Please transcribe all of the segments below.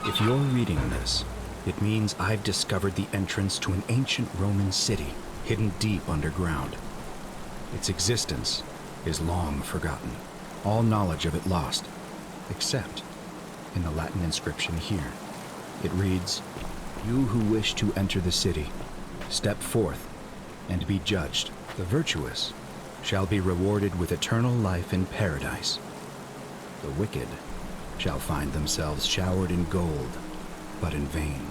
If you're reading this, it means I've discovered the entrance to an ancient Roman city hidden deep underground. Its existence is long forgotten, all knowledge of it lost, except in the Latin inscription here. It reads, "You who wish to enter the city, step forth and be judged. The virtuous shall be rewarded with eternal life in paradise. The wicked shall find themselves showered in gold, but in vain,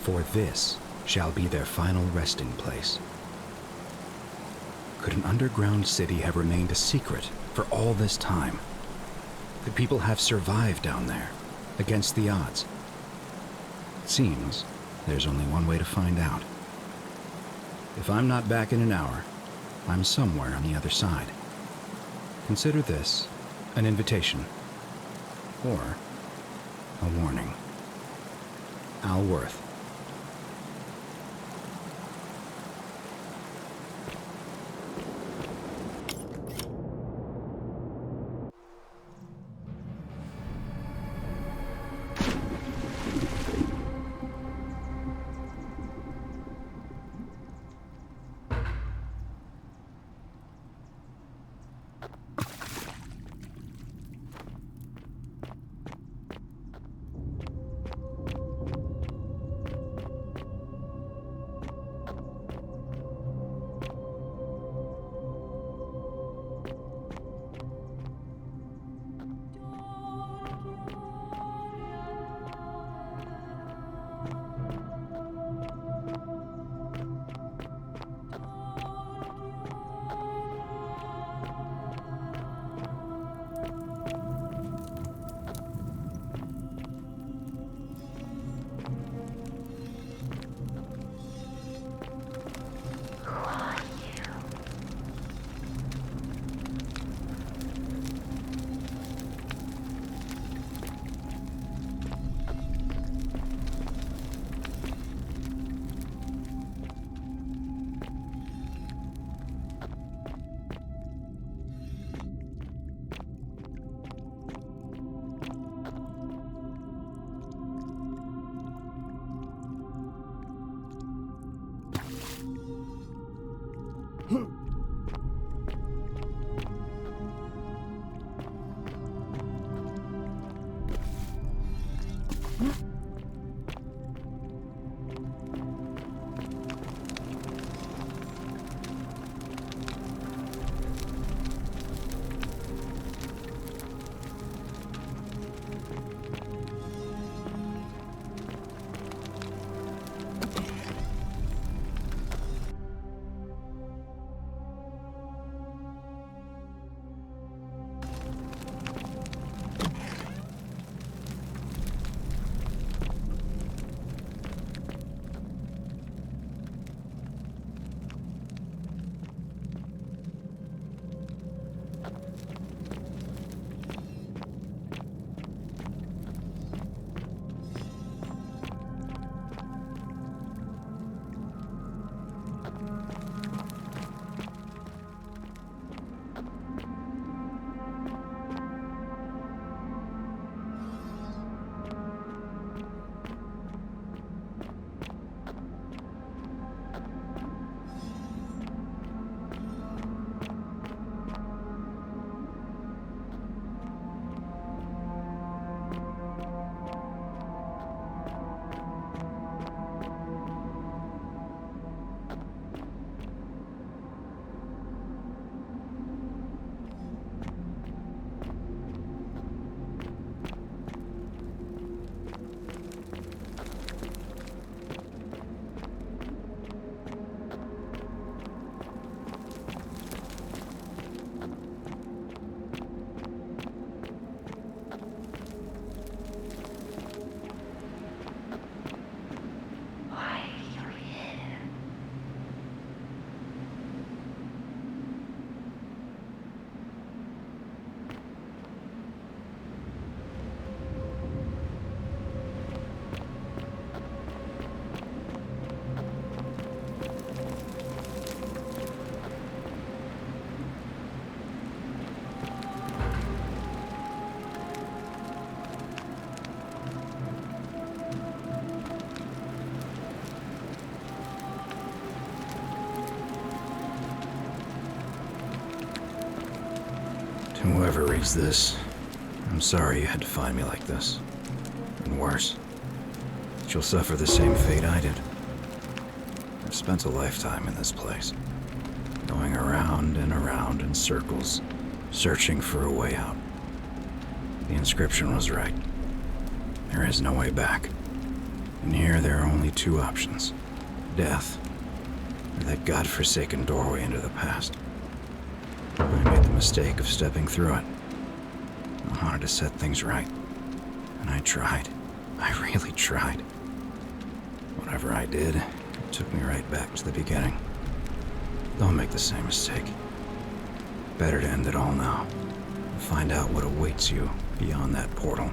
for this shall be their final resting place." Could an underground city have remained a secret for all this time? Could people have survived down there, against the odds? It seems there's only one way to find out. If I'm not back in an hour, I'm somewhere on the other side. Consider this an invitation, or a warning. Al Worth. whoever reads this, I'm sorry you had to find me like this. And worse, that you'll suffer the same fate I did. I've spent a lifetime in this place, going around and around in circles, searching for a way out. The inscription was right. There is no way back. And here there are only two options: death, or that godforsaken doorway into the past. I made the mistake of stepping through it. I wanted to set things right. And I tried. I really tried. Whatever I did, it took me right back to the beginning. Don't make the same mistake. Better to end it all now. And find out what awaits you beyond that portal.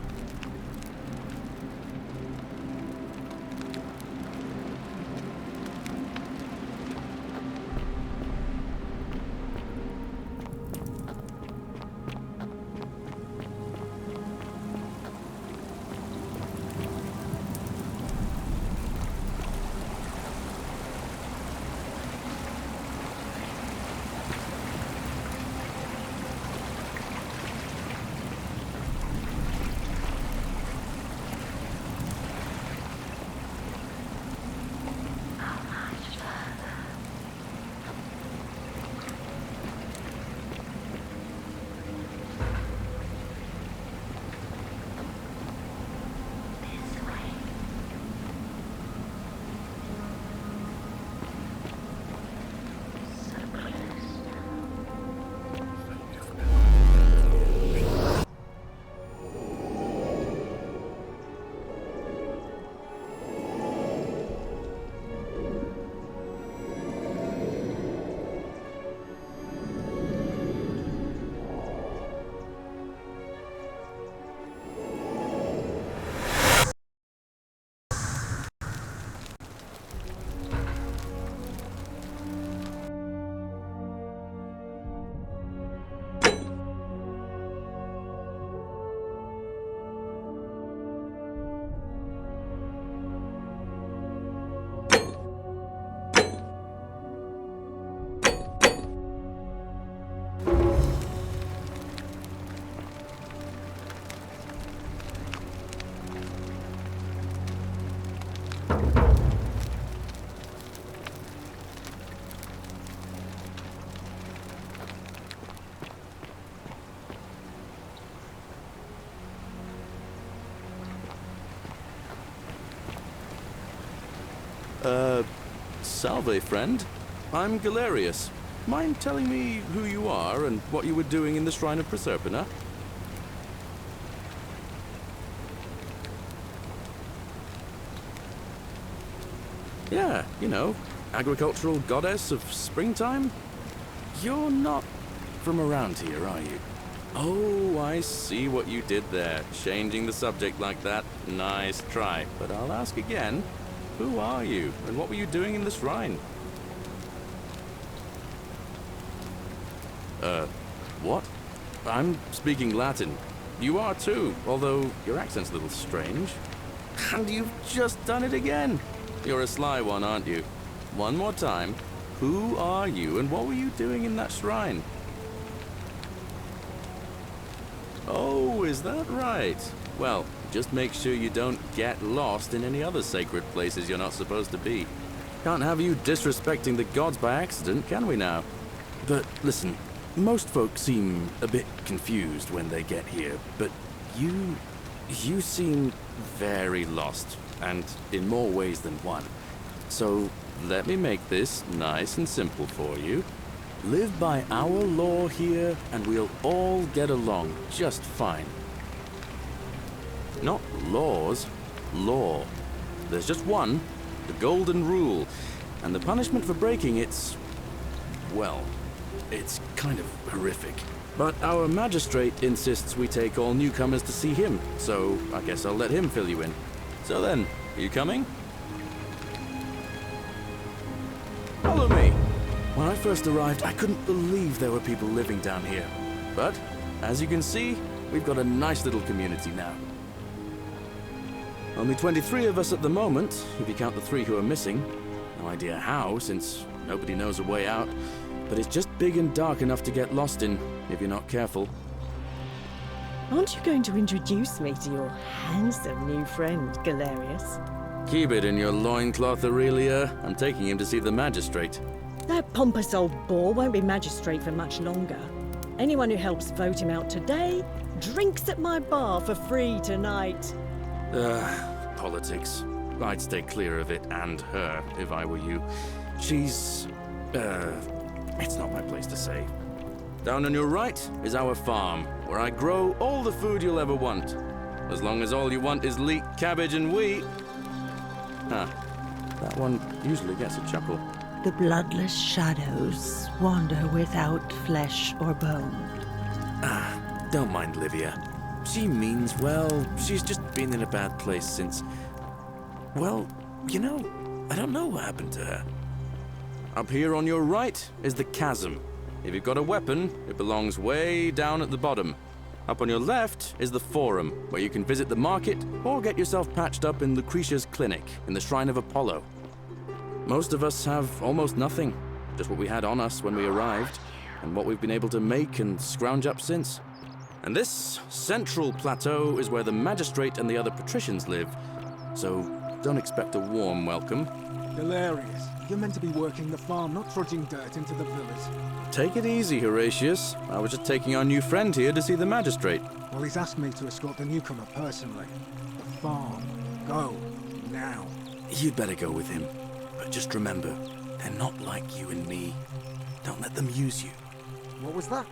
Salve, friend. I'm Galerius. Mind telling me who you are and what you were doing in the Shrine of Proserpina? Yeah, you know, agricultural goddess of springtime? You're not from around here, are you? Oh, I see what you did there. Changing the subject like that. Nice try. But I'll ask again. Who are you, and what were you doing in the shrine? What? I'm speaking Latin. You are too, although your accent's a little strange. And you've just done it again. You're a sly one, aren't you? One more time. Who are you, and what were you doing in that shrine? Oh, is that right? Well, just make sure you don't get lost in any other sacred places you're not supposed to be. Can't have you disrespecting the gods by accident, can we now? But listen, most folks seem a bit confused when they get here, but you seem very lost, and in more ways than one. So let me make this nice and simple for you. Live by our law here, and we'll all get along just fine. Not laws, law. There's just one, the golden rule, and the punishment for breaking it's, well, it's kind of horrific. But our magistrate insists we take all newcomers to see him, so I guess I'll let him fill you in. So then, are you coming? Follow me. When I first arrived, I couldn't believe there were people living down here. But, as you can see, we've got a nice little community now. Only 23 of us at the moment, if you count the 3 who are missing. No idea how, since nobody knows a way out. But it's just big and dark enough to get lost in, if you're not careful. Aren't you going to introduce me to your handsome new friend, Galerius? Keep it in your loincloth, Aurelia. I'm taking him to see the magistrate. That pompous old bore won't be magistrate for much longer. Anyone who helps vote him out today drinks at my bar for free tonight. Politics. I'd stay clear of it and her if I were you. She's... it's not my place to say. Down on your right is our farm, where I grow all the food you'll ever want. As long as all you want is leek, cabbage, and wheat. Huh. That one usually gets a chuckle. The bloodless shadows wander without flesh or bone. Don't mind Livia. She means well. She's just been in a bad place since... Well, you know, I don't know what happened to her. Up here on your right is the chasm. If you've got a weapon, it belongs way down at the bottom. Up on your left is the forum, where you can visit the market or get yourself patched up in Lucretia's clinic in the Shrine of Apollo. Most of us have almost nothing, just what we had on us when we arrived, and what we've been able to make and scrounge up since. And this central plateau is where the magistrate and the other patricians live, so don't expect a warm welcome. Hilarious. You're meant to be working the farm, not trudging dirt into the villas. Take it easy, Horatius. I was just taking our new friend here to see the magistrate. Well, he's asked me to escort the newcomer personally. The farm. Go. Now. You'd better go with him. But just remember, they're not like you and me. Don't let them use you. What was that?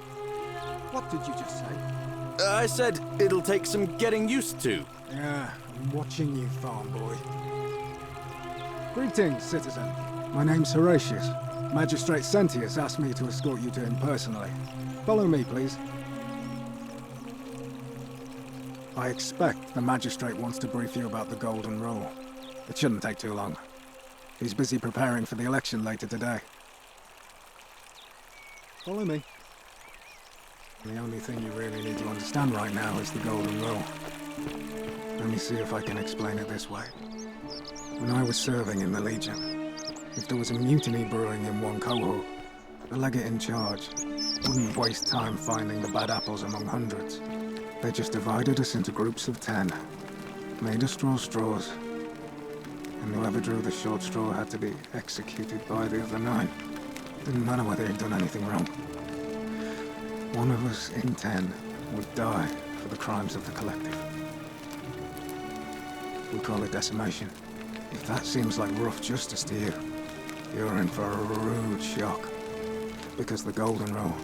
What did you just say? I said it'll take some getting used to. Yeah, I'm watching you, farm boy. Greetings, citizen. My name's Horatius. Magistrate Sentius asked me to escort you to him personally. Follow me, please. I expect the magistrate wants to brief you about the Golden Rule. It shouldn't take too long. He's busy preparing for the election later today. Follow me. The only thing you really need to understand right now is the Golden Rule. Let me see if I can explain it this way. When I was serving in the Legion, if there was a mutiny brewing in one cohort, the legate in charge wouldn't waste time finding the bad apples among hundreds. They just divided us into groups of 10, made us draw straws, and whoever drew the short straw had to be executed by the other 9. Didn't matter whether he'd done anything wrong. One of us in 10 would die for the crimes of the collective. We call it decimation. If that seems like rough justice to you, you're in for a rude shock. Because the Golden Rule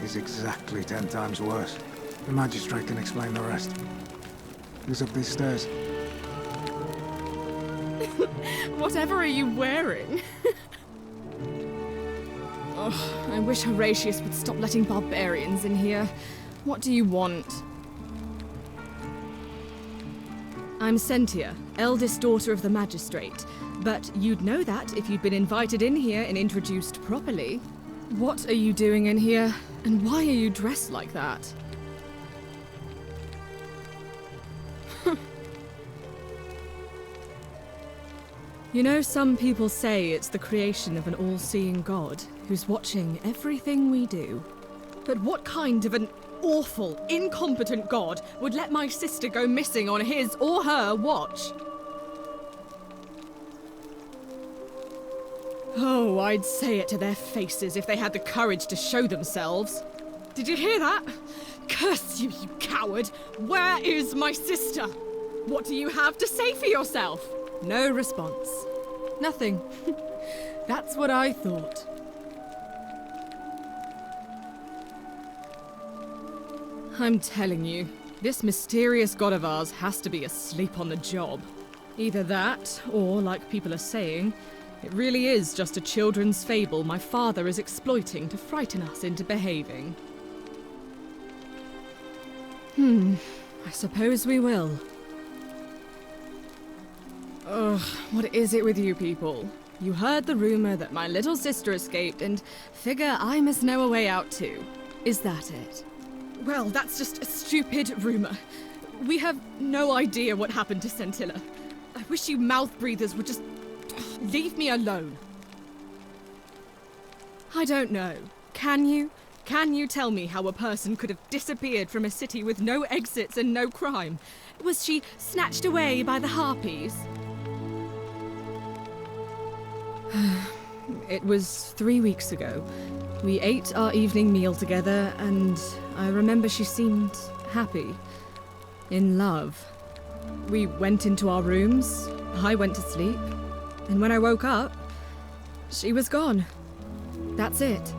is exactly 10 times worse. The magistrate can explain the rest. Who's up these stairs? Whatever are you wearing? Oh, I wish Horatius would stop letting barbarians in here. What do you want? I'm Sentia, eldest daughter of the magistrate. But you'd know that if you'd been invited in here and introduced properly. What are you doing in here? And why are you dressed like that? You know, some people say it's the creation of an all-seeing God who's watching everything we do. But what kind of an awful, incompetent God would let my sister go missing on his or her watch? Oh, I'd say it to their faces if they had the courage to show themselves. Did you hear that? Curse you, you coward! Where is my sister? What do you have to say for yourself? No response. Nothing. That's what I thought. I'm telling you, this mysterious god of ours has to be asleep on the job. Either that, or, like people are saying, it really is just a children's fable my father is exploiting to frighten us into behaving. I suppose we will. Ugh, what is it with you people? You heard the rumor that my little sister escaped and figure I must know a way out too. Is that it? Well, that's just a stupid rumor. We have no idea what happened to Scintilla. I wish you mouth breathers would just leave me alone. I don't know. Can you? Can you tell me how a person could have disappeared from a city with no exits and no crime? Was she snatched away by the harpies? It was 3 weeks ago. We ate our evening meal together, and I remember she seemed happy. In love. We went into our rooms, I went to sleep, and when I woke up, she was gone. That's it.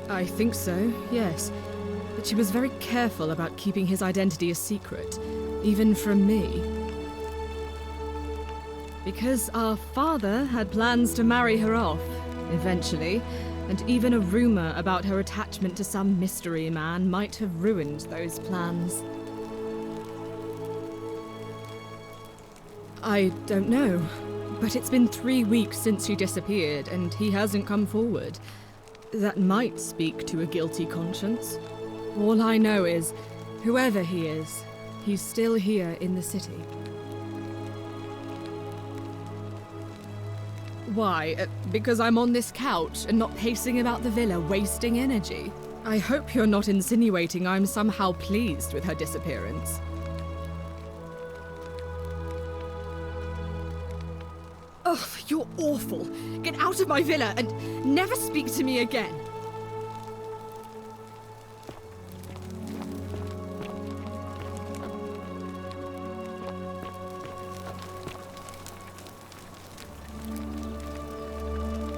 I think so, yes. But she was very careful about keeping his identity a secret, even from me. Because our father had plans to marry her off, eventually, and even a rumor about her attachment to some mystery man might have ruined those plans. I don't know, but it's been 3 weeks since she disappeared, and he hasn't come forward. That might speak to a guilty conscience. All I know is, whoever he is, he's still here in the city. Why? Because I'm on this couch and not pacing about the villa, wasting energy? I hope you're not insinuating I'm somehow pleased with her disappearance. Ugh, you're awful. Get out of my villa and never speak to me again.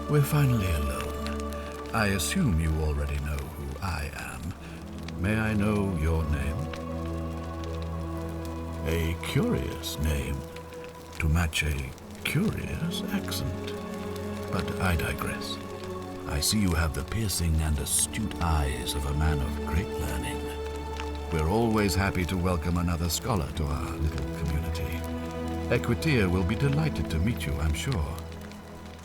We're finally alone. I assume you already know who I am. May I know your name? A curious name to match a curious accent. But I digress. I see you have the piercing and astute eyes of a man of great learning. We're always happy to welcome another scholar to our little community. Equitia will be delighted to meet you, I'm sure.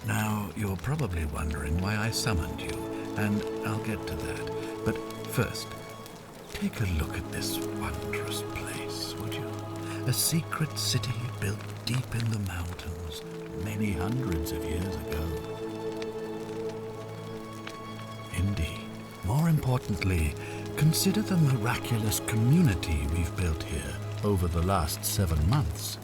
Now, you're probably wondering why I summoned you, and I'll get to that. But first, take a look at this wondrous place, would you? A secret city built deep in the mountains, many hundreds of years ago. Indeed. More importantly, consider the miraculous community we've built here over the last 7 months.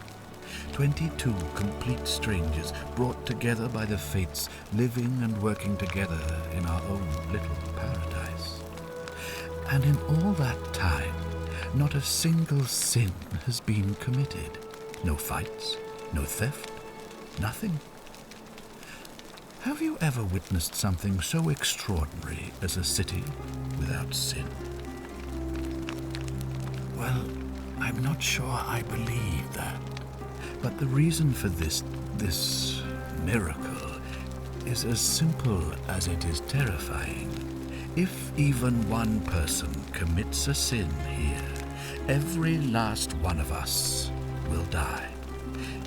22 complete strangers brought together by the fates, living and working together in our own little paradise. And in all that time, not a single sin has been committed. No fights, no theft, nothing. Have you ever witnessed something so extraordinary as a city without sin? Well, I'm not sure I believe that. But the reason for this miracle is as simple as it is terrifying. If even one person commits a sin here, every last one of us will die.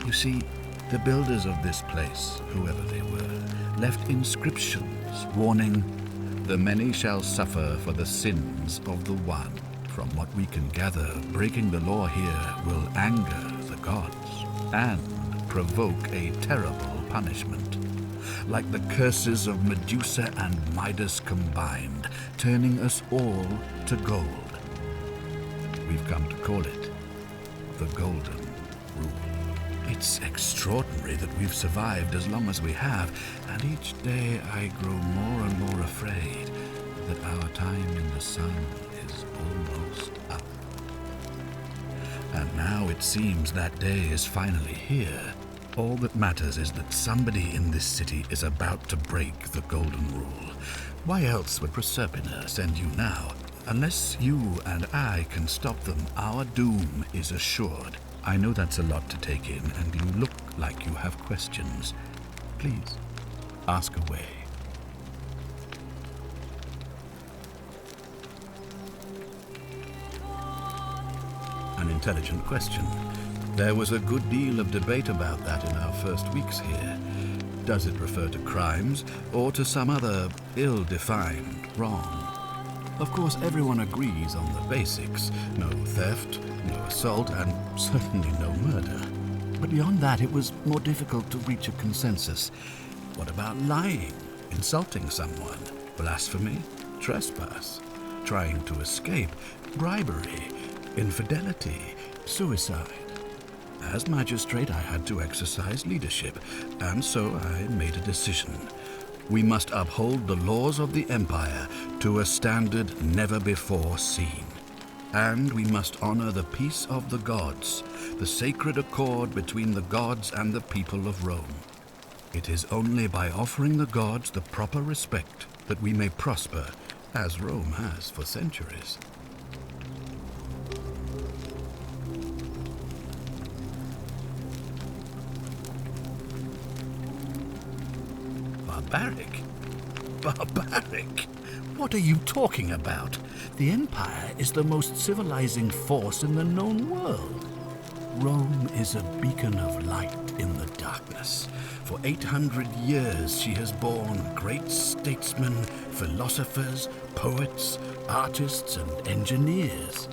You see, the builders of this place, whoever they were, left inscriptions warning, "The many shall suffer for the sins of the one." From what we can gather, breaking the law here will anger the gods and provoke a terrible punishment, like the curses of Medusa and Midas combined, turning us all to gold. We've come to call it the Golden Rule. It's extraordinary that we've survived as long as we have, and each day I grow more and more afraid that our time in the sun is almost up. And now it seems that day is finally here. All that matters is that somebody in this city is about to break the Golden Rule. Why else would Proserpina send you now? Unless you and I can stop them, our doom is assured. I know that's a lot to take in, and you look like you have questions. Please, ask away. An intelligent question. There was a good deal of debate about that in our first weeks here. Does it refer to crimes or to some other ill-defined wrong? Of course, everyone agrees on the basics. No theft, no assault, and certainly no murder. But beyond that, it was more difficult to reach a consensus. What about lying, insulting someone, blasphemy, trespass, trying to escape, bribery, infidelity, suicide? As magistrate, I had to exercise leadership, and so I made a decision. We must uphold the laws of the Empire to a standard never before seen. And we must honor the peace of the gods, the sacred accord between the gods and the people of Rome. It is only by offering the gods the proper respect that we may prosper, as Rome has for centuries. Barbaric? Barbaric? What are you talking about? The Empire is the most civilizing force in the known world. Rome is a beacon of light in the darkness. For 800 years she has borne great statesmen, philosophers, poets, artists, and engineers.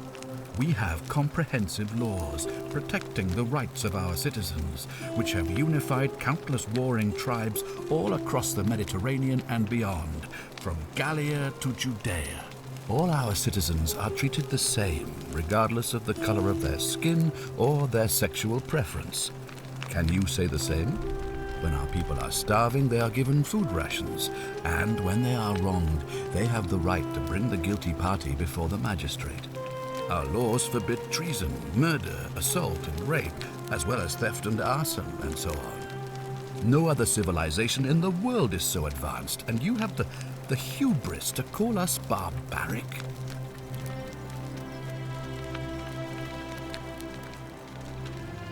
We have comprehensive laws protecting the rights of our citizens, which have unified countless warring tribes all across the Mediterranean and beyond, from Gallia to Judea. All our citizens are treated the same, regardless of the color of their skin or their sexual preference. Can you say the same? When our people are starving, they are given food rations, and when they are wronged, they have the right to bring the guilty party before the magistrate. Our laws forbid treason, murder, assault, and rape, as well as theft and arson, and so on. No other civilization in the world is so advanced, and you have the hubris to call us barbaric?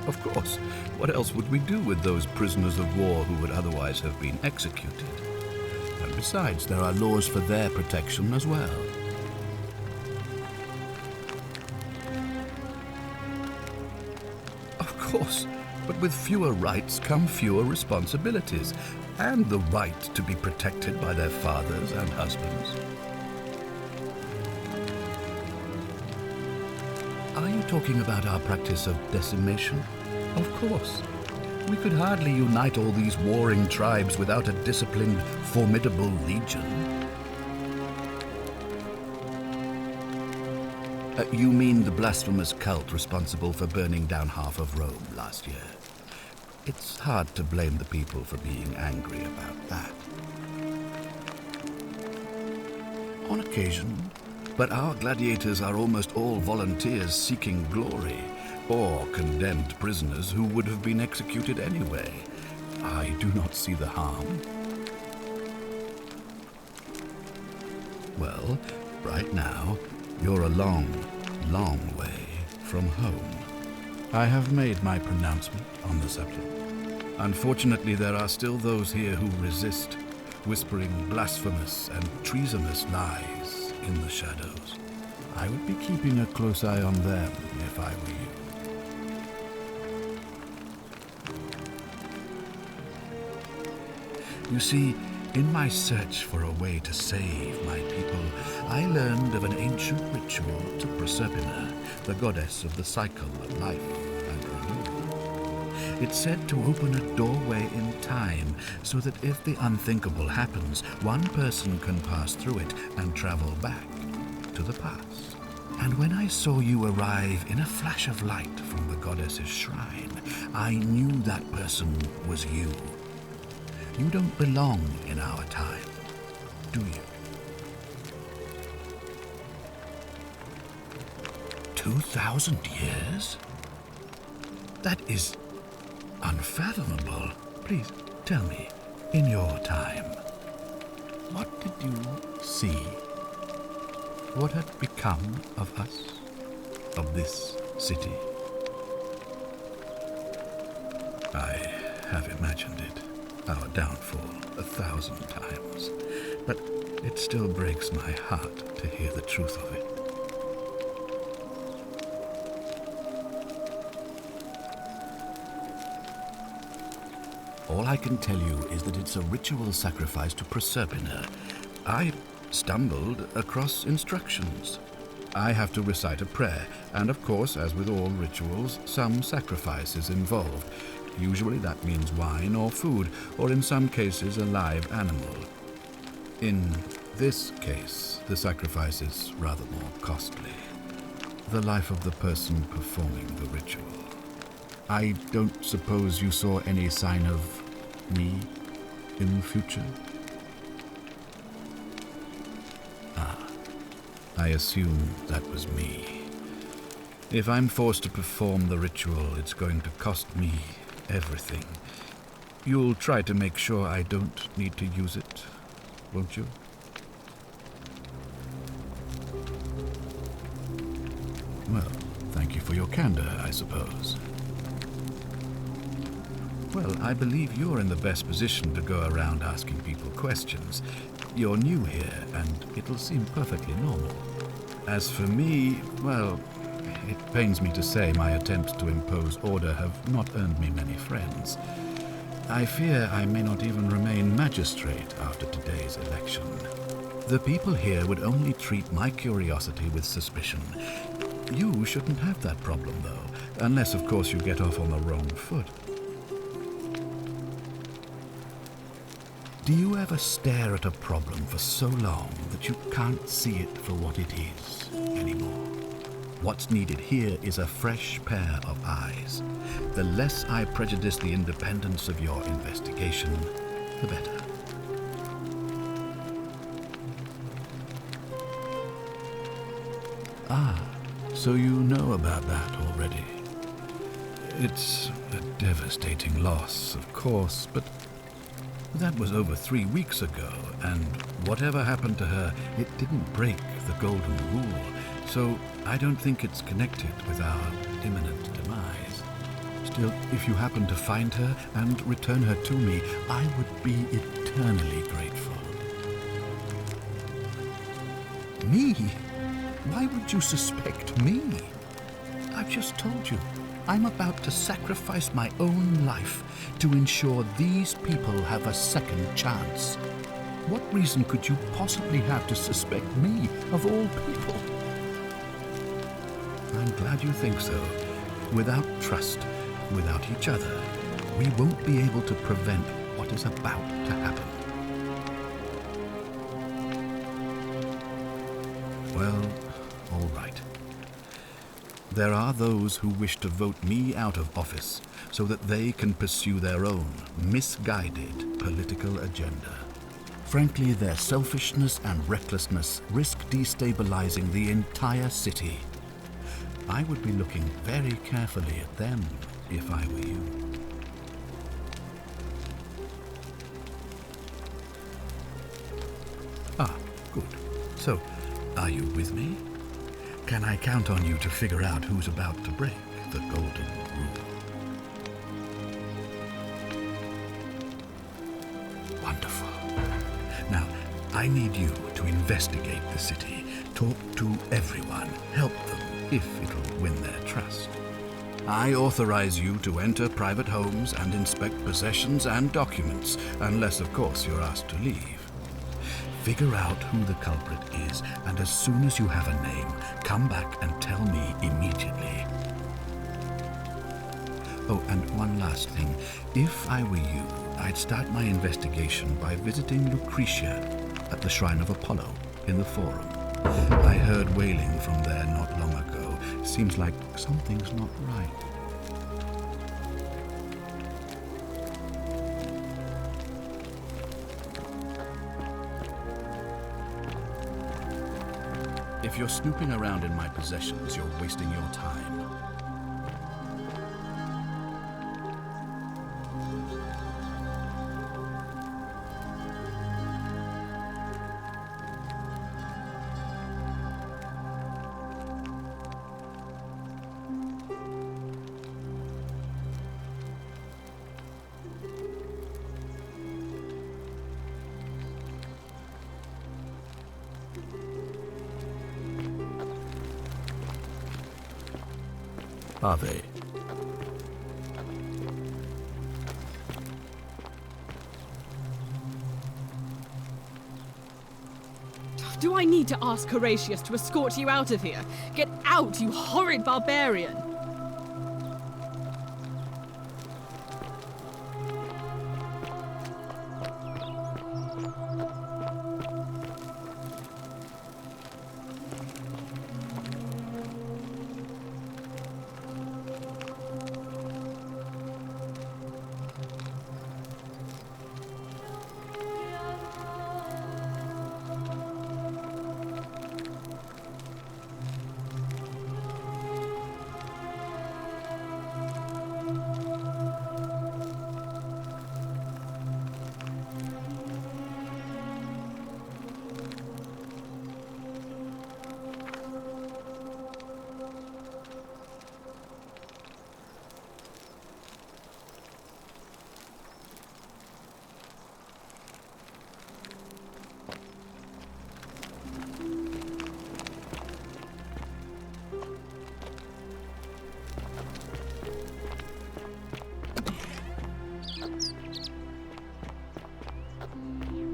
Of course. What else would we do with those prisoners of war who would otherwise have been executed? And besides, there are laws for their protection as well. Of course, but with fewer rights come fewer responsibilities, and the right to be protected by their fathers and husbands. Are you talking about our practice of decimation? Of course. We could hardly unite all these warring tribes without a disciplined, formidable legion. You mean the blasphemous cult responsible for burning down half of Rome last year? It's hard to blame the people for being angry about that. On occasion, but our gladiators are almost all volunteers seeking glory, or condemned prisoners who would have been executed anyway. I do not see the harm. Well, right now, you're a long, long way from home. I have made my pronouncement on the subject. Unfortunately, there are still those here who resist, whispering blasphemous and treasonous lies in the shadows. I would be keeping a close eye on them if I were you. You see, in my search for a way to save my people, I learned of an ancient ritual to Proserpina, the goddess of the cycle of life and renewal. It's said to open a doorway in time, so that if the unthinkable happens, one person can pass through it and travel back to the past. And when I saw you arrive in a flash of light from the goddess's shrine, I knew that person was you. You don't belong in our time, do you? 2,000 years? That is unfathomable. Please tell me, in your time, what did you see? What had become of us, of this city? I have imagined it. Our downfall 1,000 times, but it still breaks my heart to hear the truth of it. All I can tell you is that it's a ritual sacrifice to Proserpina. I stumbled across instructions. I have to recite a prayer, and of course, as with all rituals, some sacrifice is involved. Usually that means wine or food, or in some cases a live animal. In this case, the sacrifice is rather more costly. The life of the person performing the ritual. I don't suppose you saw any sign of me in the future? I assume that was me. If I'm forced to perform the ritual, it's going to cost me everything. You'll try to make sure I don't need to use it, won't you? Well, thank you for your candor, I suppose. Well, I believe you're in the best position to go around asking people questions. You're new here, and it'll seem perfectly normal. As for me, well, it pains me to say my attempts to impose order have not earned me many friends. I fear I may not even remain magistrate after today's election. The people here would only treat my curiosity with suspicion. You shouldn't have that problem, though, unless, of course, you get off on the wrong foot. Do you ever stare at a problem for so long that you can't see it for what it is anymore? What's needed here is a fresh pair of eyes. The less I prejudice the independence of your investigation, the better. So you know about that already. It's a devastating loss, of course, but that was over 3 weeks ago, and whatever happened to her, it didn't break the golden rule, so I don't think it's connected with our imminent demise. Still, if you happen to find her and return her to me, I would be eternally grateful. Me? Why would you suspect me? I've just told you. I'm about to sacrifice my own life to ensure these people have a second chance. What reason could you possibly have to suspect me, of all people? I'm glad you think so. Without trust, without each other, we won't be able to prevent what is about to happen. Well, all right. There are those who wish to vote me out of office so that they can pursue their own misguided political agenda. Frankly, their selfishness and recklessness risk destabilizing the entire city. I would be looking very carefully at them if I were you. Good. So, are you with me? Can I count on you to figure out who's about to break the golden rule? Wonderful. Now, I need you to investigate the city, talk to everyone, help them if it'll win their trust. I authorize you to enter private homes and inspect possessions and documents, unless, of course, you're asked to leave. Figure out who the culprit is, and as soon as you have a name, come back and tell me immediately. Oh, and one last thing. If I were you, I'd start my investigation by visiting Lucretia at the Shrine of Apollo in the Forum. I heard wailing from there not long ago. Seems like something's not right. If you're snooping around in my possessions, you're wasting your time. Are they? Do I need to ask Horatius to escort you out of here? Get out, you horrid barbarian!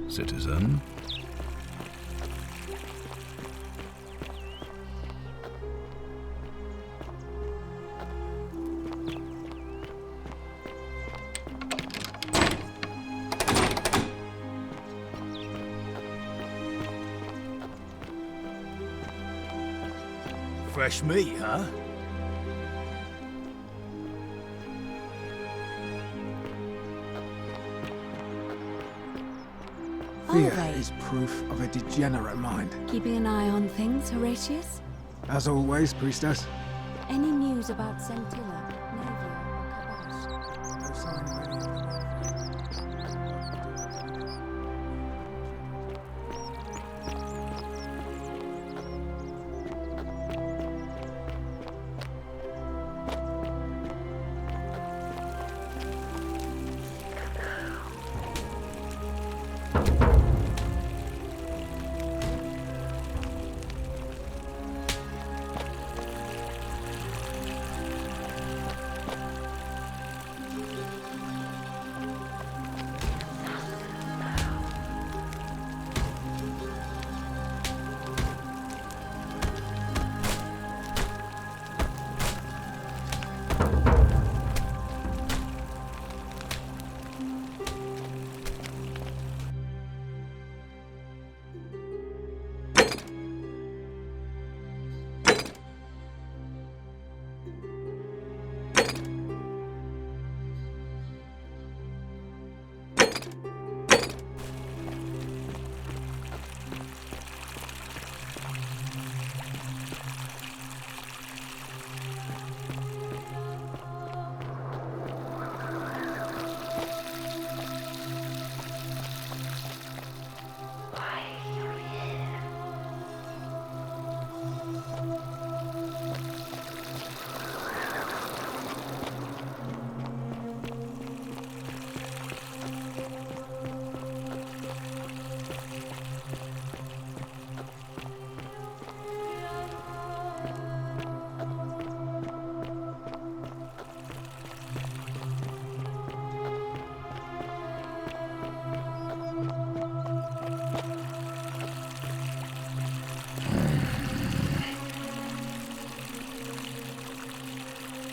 Citizen. Fresh meat, huh? Fear is proof of a degenerate mind. Keeping an eye on things, Horatius? As always, priestess. Any news about Scintilla, Navia, or Kabash? No sign of any of them.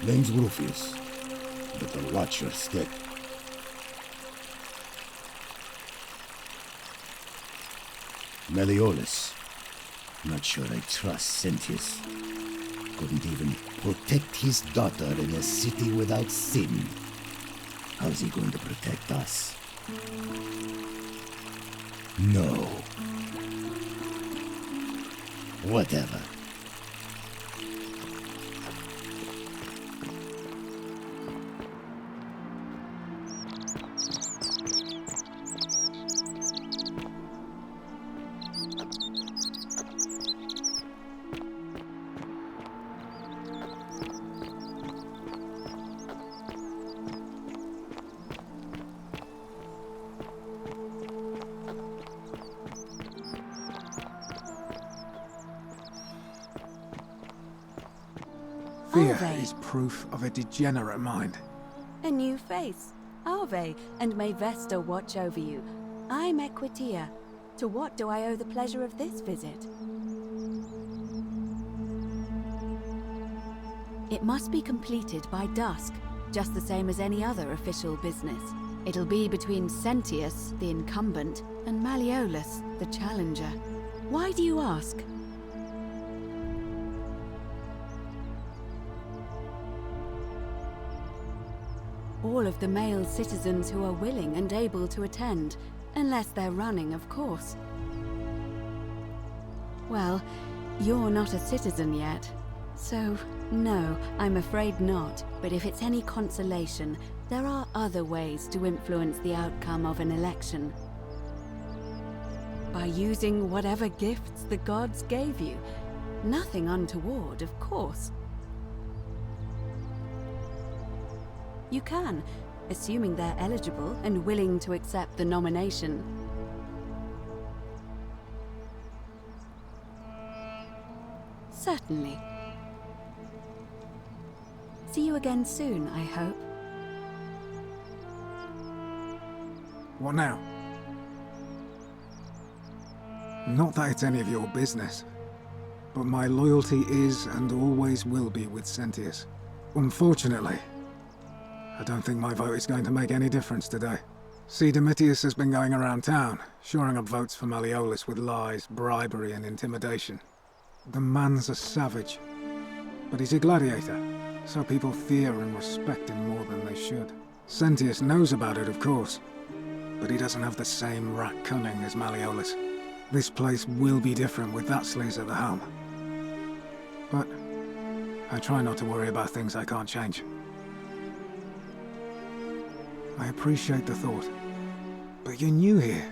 Name's Rufius. Better watch your step. Meliodas. Not sure I trust Sentius. Couldn't even protect his daughter in a city without sin. How's he going to protect us? No. Whatever. Fear is proof of a degenerate mind. A new face. Ave, and may Vesta watch over you. I'm Equitia. To what do I owe the pleasure of this visit? It must be completed by dusk, just the same as any other official business. It'll be between Sentius, the incumbent, and Malleolus, the challenger. Why do you ask? All of the male citizens who are willing and able to attend, unless they're running, of course. Well, you're not a citizen yet, so no, I'm afraid not. But if it's any consolation, there are other ways to influence the outcome of an election. By using whatever gifts the gods gave you. Nothing untoward, of course. You can, assuming they're eligible and willing to accept the nomination. Certainly. See you again soon, I hope. What now? Not that it's any of your business, but my loyalty is and always will be with Sentius. Unfortunately, I don't think my vote is going to make any difference today. See, Domitius has been going around town, shoring up votes for Malleolus with lies, bribery, and intimidation. The man's a savage, but he's a gladiator, so people fear and respect him more than they should. Sentius knows about it, of course, but he doesn't have the same rat cunning as Malleolus. This place will be different with that sleaze at the helm. But I try not to worry about things I can't change. I appreciate the thought, but you're new here,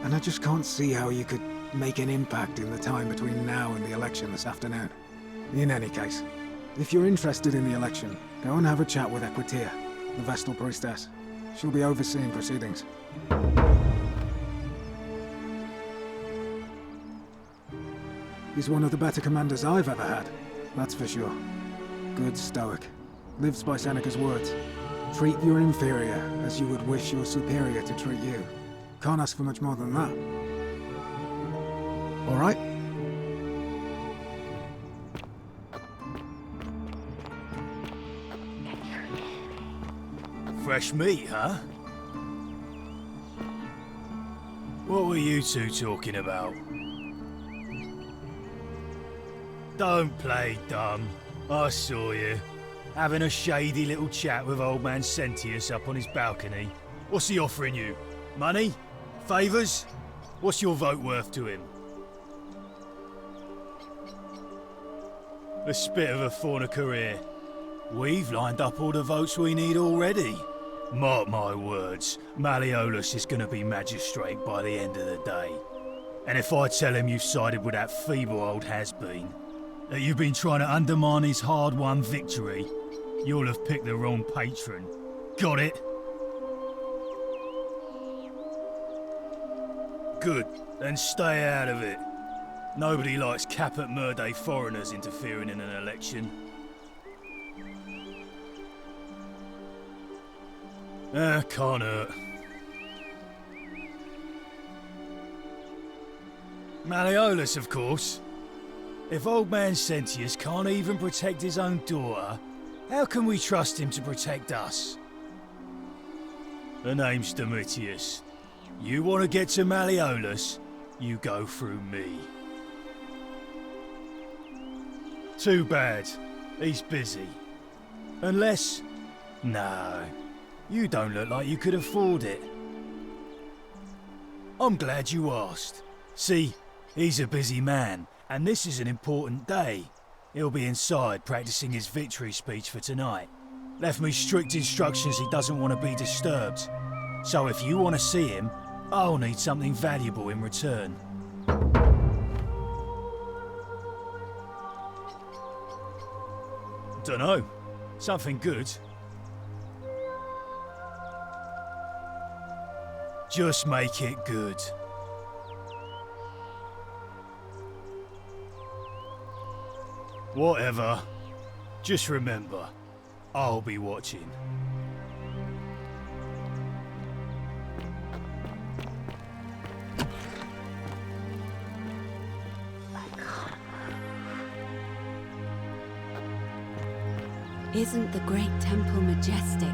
and I just can't see how you could make an impact in the time between now and the election this afternoon. In any case, if you're interested in the election, go and have a chat with Equitia, the Vestal Priestess. She'll be overseeing proceedings. He's one of the better commanders I've ever had, that's for sure. Good stoic. Lives by Seneca's words. Treat your inferior as you would wish your superior to treat you. Can't ask for much more than that. All right? Fresh meat, huh? What were you two talking about? Don't play dumb. I saw you. Having a shady little chat with old man Sentius up on his balcony. What's he offering you? Money? Favours? What's your vote worth to him? A spit of a fauna career. We've lined up all the votes we need already. Mark my words, Malleolus is going to be magistrate by the end of the day. And if I tell him you've sided with that feeble old has-been, that you've been trying to undermine his hard-won victory, you'll have picked the wrong patron. Got it? Good, then stay out of it. Nobody likes caput murde foreigners interfering in an election. Can't hurt. Malleolus, of course. If old man Sentius can't even protect his own daughter, how can we trust him to protect us? The name's Domitius. You want to get to Malleolus, you go through me. Too bad. He's busy. Unless... No. You don't look like you could afford it. I'm glad you asked. See, he's a busy man, and this is an important day. He'll be inside practicing his victory speech for tonight. Left me strict instructions he doesn't want to be disturbed. So if you want to see him, I'll need something valuable in return. Dunno. Something good. Just make it good. Whatever. Just remember, I'll be watching. Isn't the great temple majestic?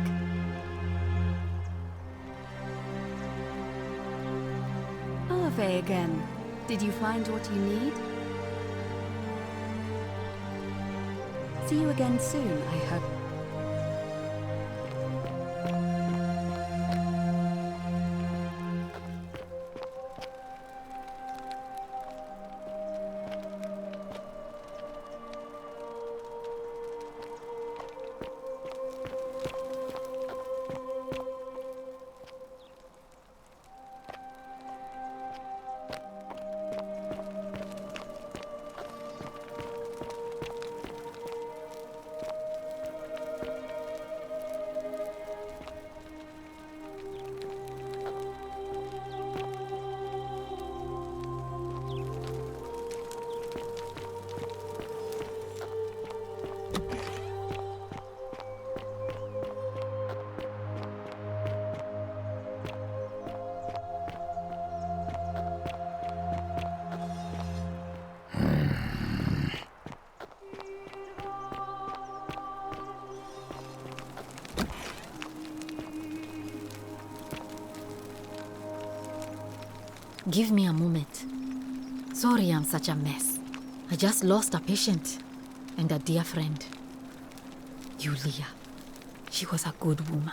Ave again. Did you find what you need? See you again soon, I hope. Give me a moment. Sorry I'm such a mess. I just lost a patient and a dear friend. Yulia. She was a good woman.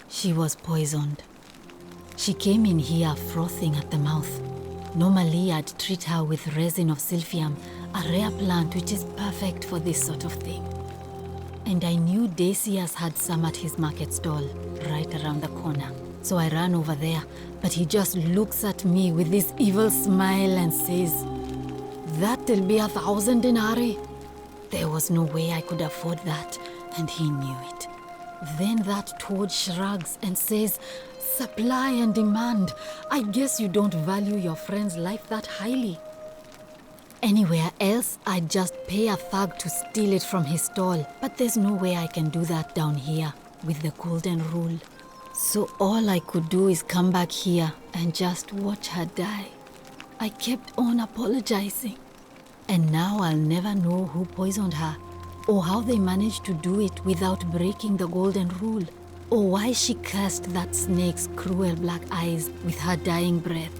She was poisoned. She came in here frothing at the mouth. Normally I'd treat her with resin of silphium, a rare plant which is perfect for this sort of thing. And I knew Decius had some at his market stall, right around the corner. So I ran over there, but he just looks at me with this evil smile and says, "That'll be 1,000 denarii." There was no way I could afford that, and he knew it. Then that toad shrugs and says, "Supply and demand. I guess you don't value your friend's life that highly." Anywhere else, I'd just pay a thug to steal it from his stall, but there's no way I can do that down here with the golden rule. So all I could do is come back here and just watch her die. I kept on apologizing. And now I'll never know who poisoned her, or how they managed to do it without breaking the golden rule, or why she cursed that snake's cruel black eyes with her dying breath.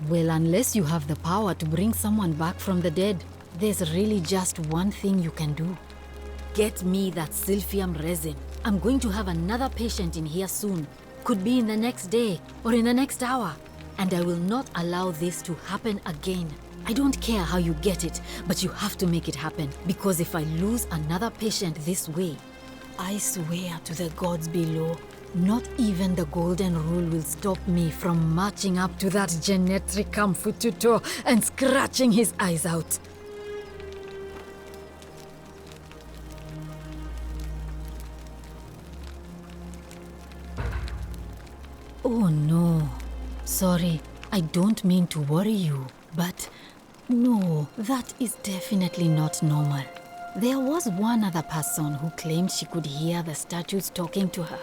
Well, unless you have the power to bring someone back from the dead, there's really just one thing you can do. Get me that silphium resin. I'm going to have another patient in here soon. Could be in the next day or in the next hour. And I will not allow this to happen again. I don't care how you get it, but you have to make it happen. Because if I lose another patient this way, I swear to the gods below, not even the golden rule will stop me from marching up to that genetricum fututo and scratching his eyes out. Oh no, sorry, I don't mean to worry you, but no, that is definitely not normal. There was one other person who claimed she could hear the statues talking to her.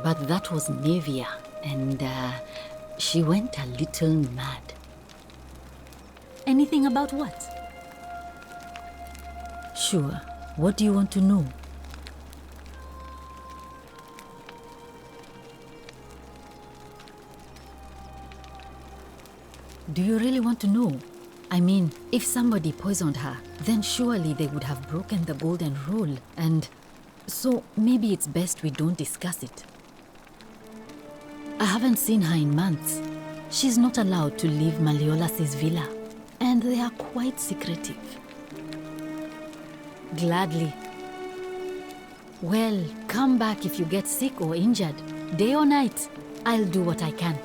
But that was Nevia, and she went a little mad. Anything about what? Sure, what do you want to know? Do you really want to know? I mean, if somebody poisoned her, then surely they would have broken the golden rule, and so maybe it's best we don't discuss it. I haven't seen her in months. She's not allowed to leave Malleolus' villa, and they are quite secretive. Gladly. Well, come back if you get sick or injured. Day or night, I'll do what I can.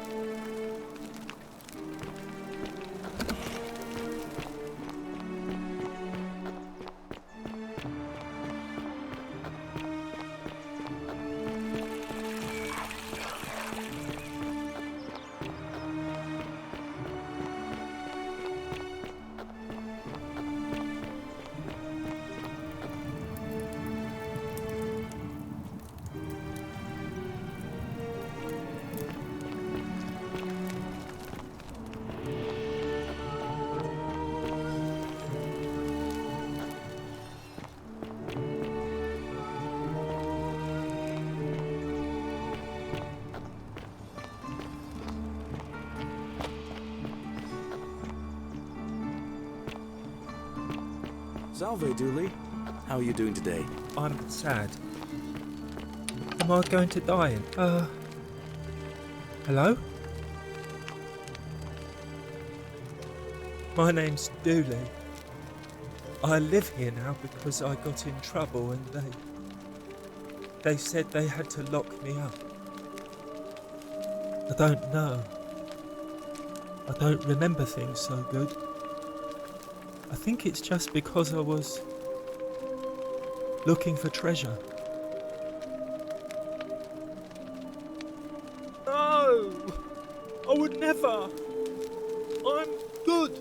Salve, Dooley. How are you doing today? I'm sad. Am I going to die? Hello? My name's Dooley. I live here now because I got in trouble and they said they had to lock me up. I don't know. I don't remember things so good. I think it's just because I was looking for treasure. No! I would never! I'm good!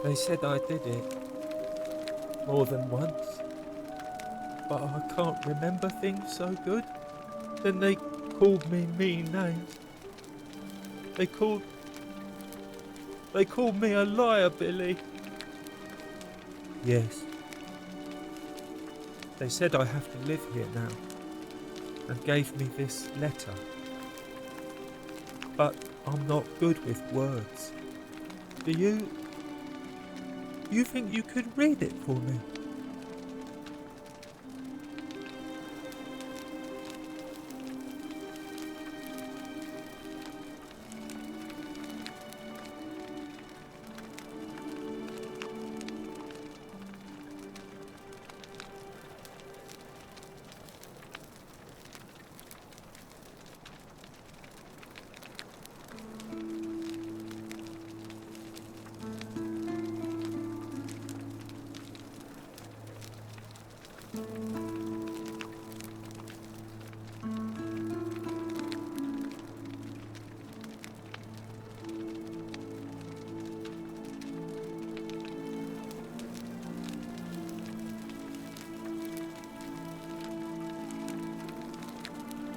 They said I did it more than once, but I can't remember things so good. Then they called me mean names. They called me a liar, Billy. Yes. They said I have to live here now, and gave me this letter. But I'm not good with words. Do you think you could read it for me?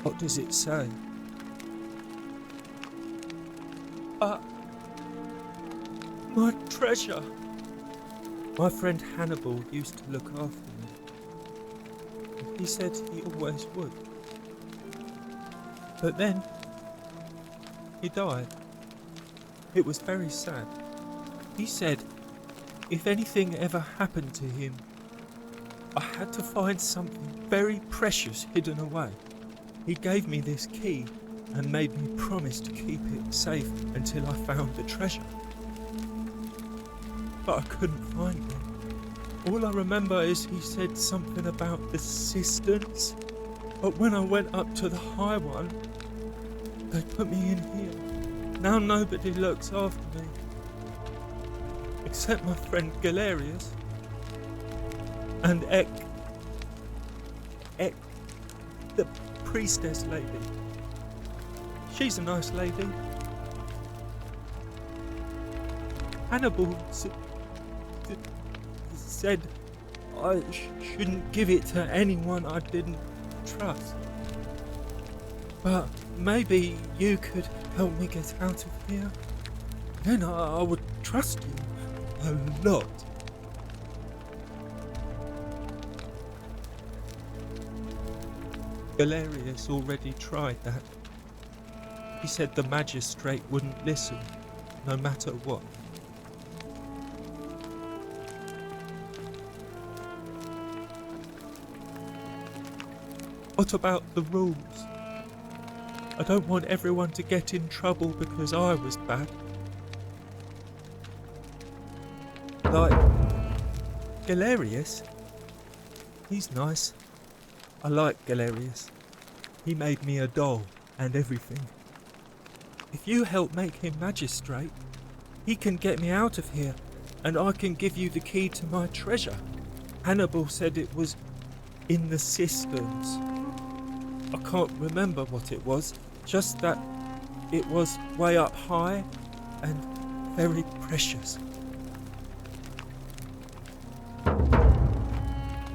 What does it say? My treasure! My friend Hannibal used to look after me. He said he always would. But then, he died. It was very sad. He said if anything ever happened to him, I had to find something very precious hidden away. He gave me this key and made me promise to keep it safe until I found the treasure. But I couldn't find it. All I remember is he said something about the cisterns, but when I went up to the high one, they put me in here. Now nobody looks after me, except my friend Galerius and Ek, the priestess lady. She's a nice lady. Hannibal said I shouldn't give it to anyone I didn't trust. But maybe you could help me get out of here. Then I would trust you a lot. Galerius already tried that. He said the magistrate wouldn't listen, no matter what. What about the rules? I don't want everyone to get in trouble because I was bad. Like Galerius. He's nice. I like Galerius. He made me a doll and everything. If you help make him magistrate, he can get me out of here and I can give you the key to my treasure. Hannibal said it was in the cisterns. I can't remember what it was, just that it was way up high and very precious.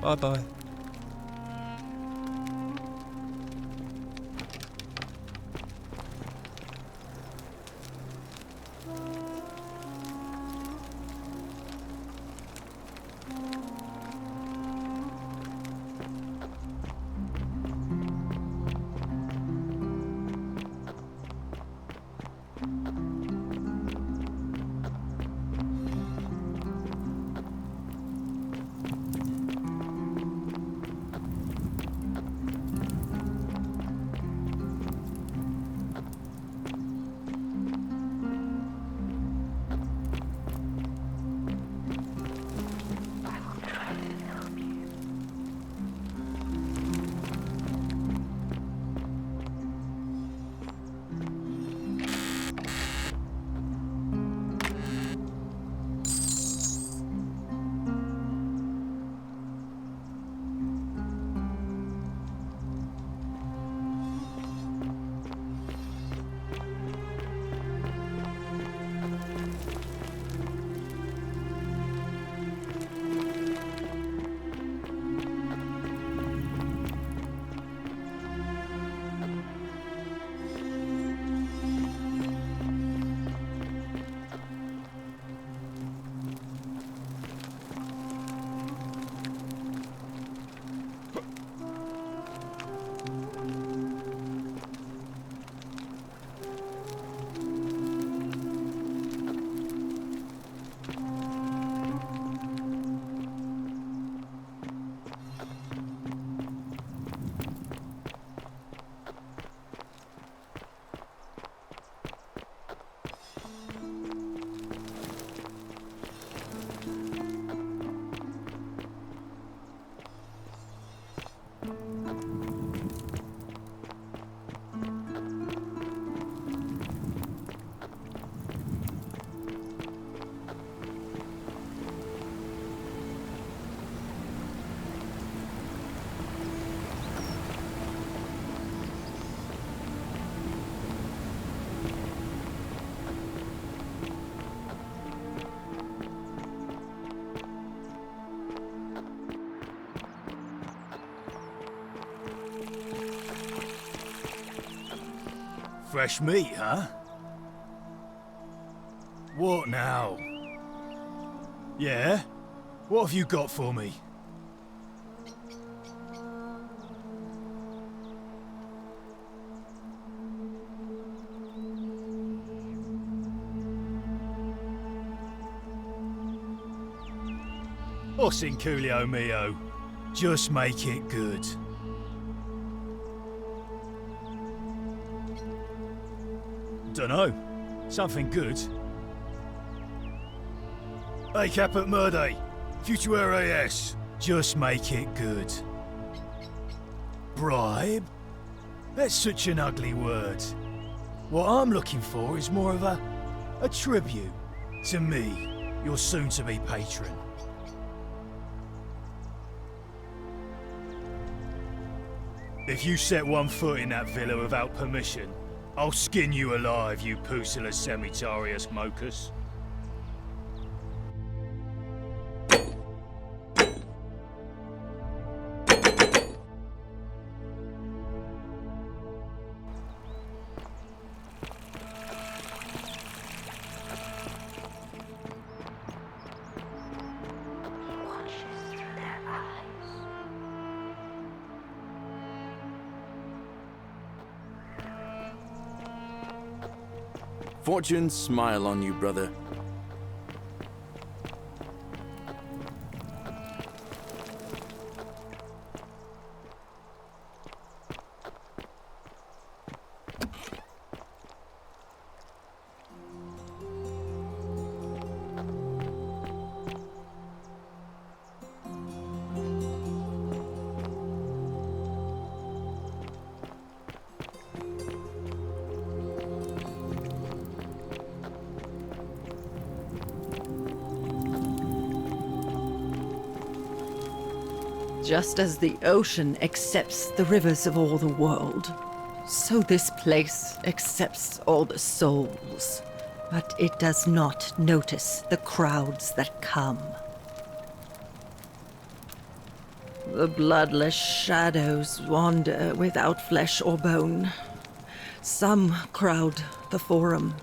Bye-bye. Fresh meat, huh? What now? Yeah? What have you got for me? Os in Coolio mio. Just make it good. Dunno. Something good. Hey, Caput Murde. Futuere es. Just make it good. Bribe? That's such an ugly word. What I'm looking for is more of a tribute to me, your soon-to-be patron. If you set one foot in that villa without permission, I'll skin you alive, you Pusillus semitarius mocus. Fortune smile on you, brother. Just as the ocean accepts the rivers of all the world, so this place accepts all the souls. But it does not notice the crowds that come. The bloodless shadows wander without flesh or bone. Some crowd the forum,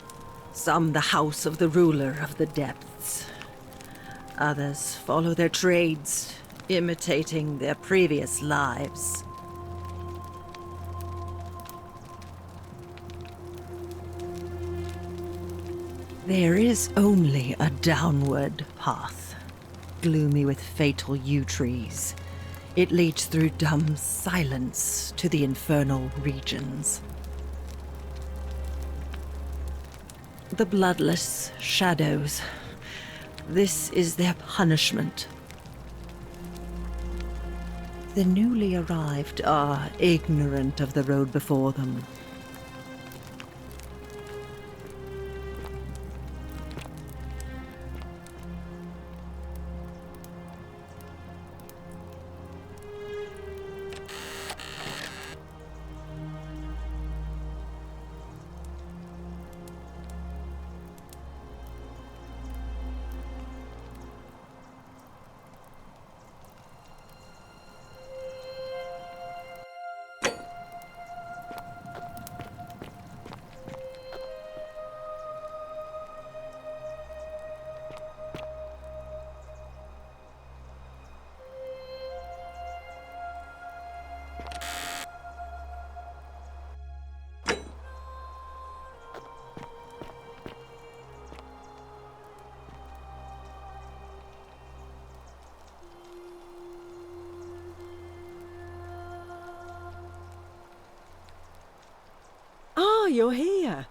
some the house of the ruler of the depths. Others follow their trades, imitating their previous lives. There is only a downward path, gloomy with fatal yew trees. It leads through dumb silence to the infernal regions. The bloodless shadows. This is their punishment. The newly arrived are ignorant of the road before them. You're here.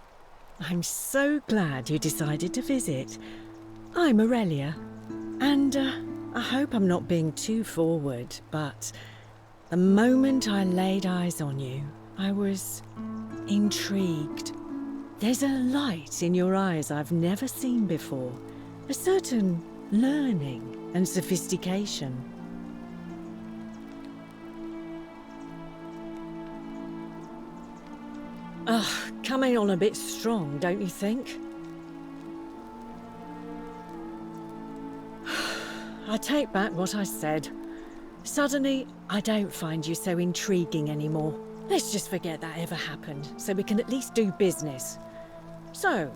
I'm so glad you decided to visit. I'm Aurelia, and I hope I'm not being too forward, but the moment I laid eyes on you, I was intrigued. There's a light in your eyes I've never seen before, a certain learning and sophistication. Ugh, coming on a bit strong, don't you think? I take back what I said. Suddenly, I don't find you so intriguing anymore. Let's just forget that ever happened, so we can at least do business. So,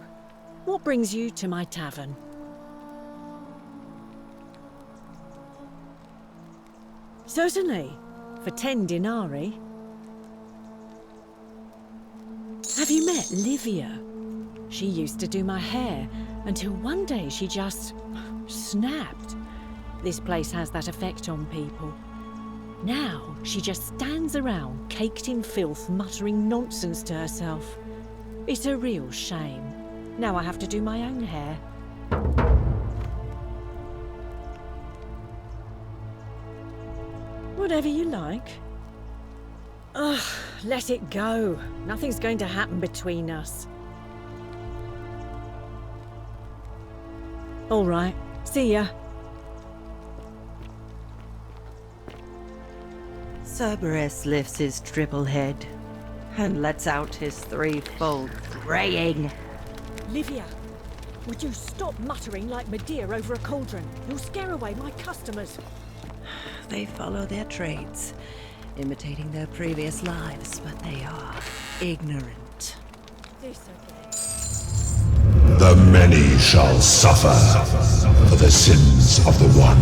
what brings you to my tavern? Certainly, for 10 denarii. Have you met Livia? She used to do my hair, until one day she just snapped. This place has that effect on people. Now, she just stands around, caked in filth, muttering nonsense to herself. It's a real shame. Now I have to do my own hair. Whatever you like. Ugh, let it go. Nothing's going to happen between us. All right, see ya. Cerberus lifts his triple head and lets out his threefold braying. Livia, would you stop muttering like Medea over a cauldron? You'll scare away my customers. They follow their trades, imitating their previous lives, but they are ignorant. This again. The many shall suffer for the sins of the one.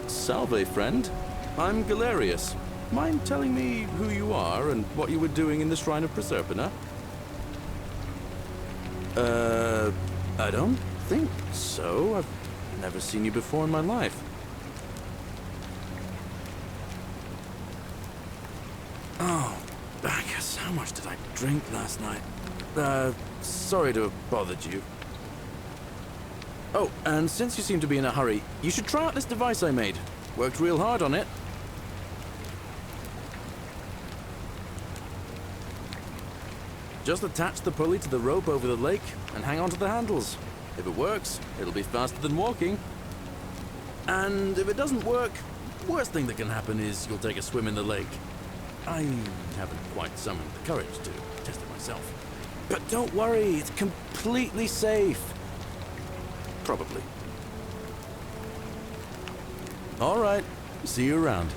Salve, friend. I'm Galerius. Mind telling me who you are and what you were doing in the Shrine of Proserpina? I don't think so. I've never seen you before in my life. Oh, I guess how much did I drink last night? Sorry to have bothered you. Oh, and since you seem to be in a hurry, you should try out this device I made. Worked real hard on it. Just attach the pulley to the rope over the lake and hang on to the handles. If it works, it'll be faster than walking. And if it doesn't work, worst thing that can happen is you'll take a swim in the lake. I haven't quite summoned the courage to test it myself. But don't worry, it's completely safe. Probably. All right, see you around.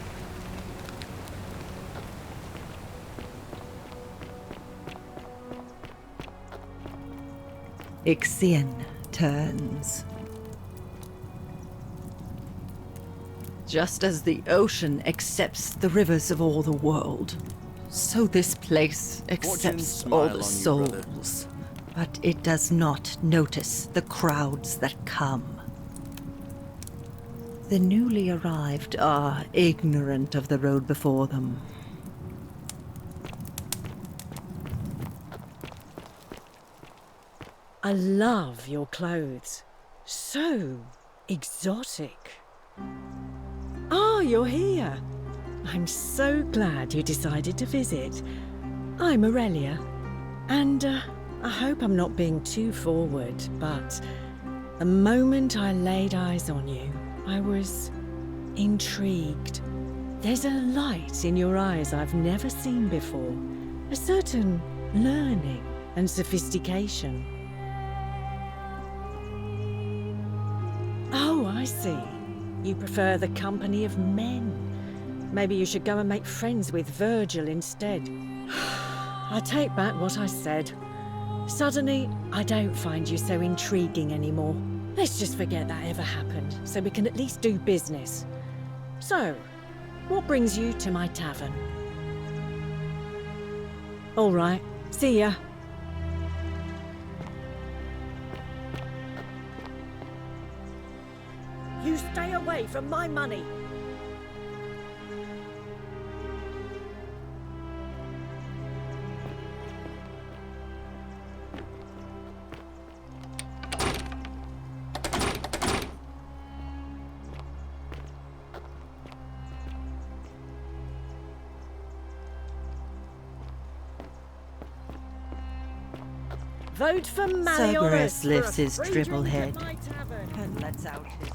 Ixion turns. Just as the ocean accepts the rivers of all the world, so this place accepts all the souls. But it does not notice the crowds that come. The newly arrived are ignorant of the road before them. I love your clothes. So exotic. Ah, you're here. I'm so glad you decided to visit. I'm Aurelia, and I hope I'm not being too forward, but the moment I laid eyes on you, I was intrigued. There's a light in your eyes I've never seen before, a certain learning and sophistication. Oh, I see. You prefer the company of men. Maybe you should go and make friends with Virgil instead. I take back what I said. Suddenly, I don't find you so intriguing anymore. Let's just forget that ever happened, so we can at least do business. So, what brings you to my tavern? All right, see ya. You stay away from my money. Vote for Malleolus. Cerberus lifts his dribble head and lets out his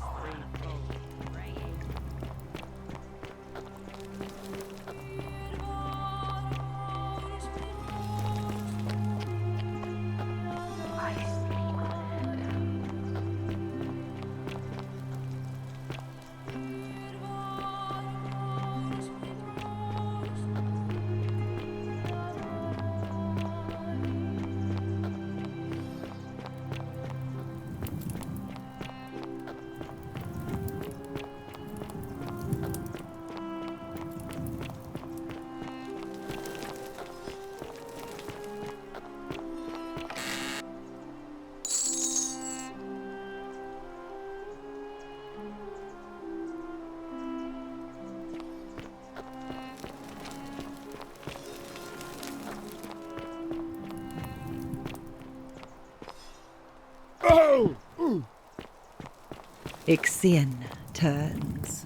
Ixion turns.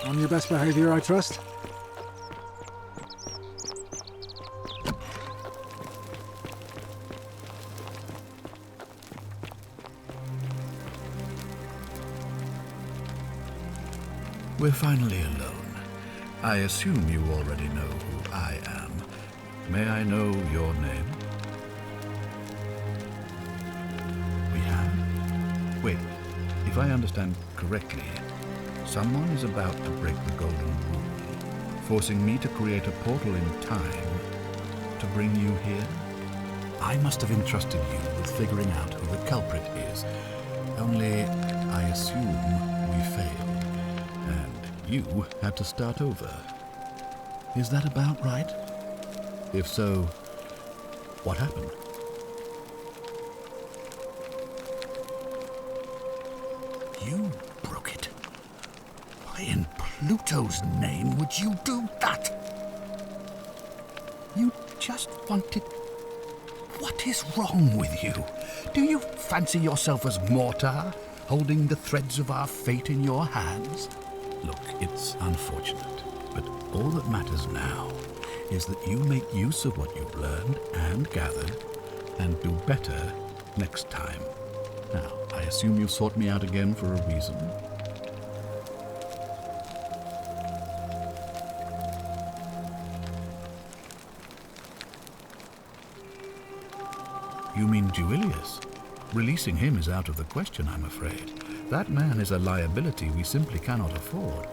On your best behavior, I trust? We're finally alone. I assume you already know who I am. May I know your name? We have? Wait, if I understand correctly, someone is about to break the golden rule, forcing me to create a portal in time to bring you here? I must have entrusted you with figuring out who the culprit is. Only, I assume we failed. You had to start over. Is that about right? If so, what happened? You broke it. Why in Pluto's name would you do that? You just wanted... What is wrong with you? Do you fancy yourself as mortar, holding the threads of our fate in your hands? Look, it's unfortunate, but all that matters now is that you make use of what you've learned and gathered and do better next time. Now, I assume you've sought me out again for a reason. You mean Duilius? Releasing him is out of the question, I'm afraid. That man is a liability we simply cannot afford.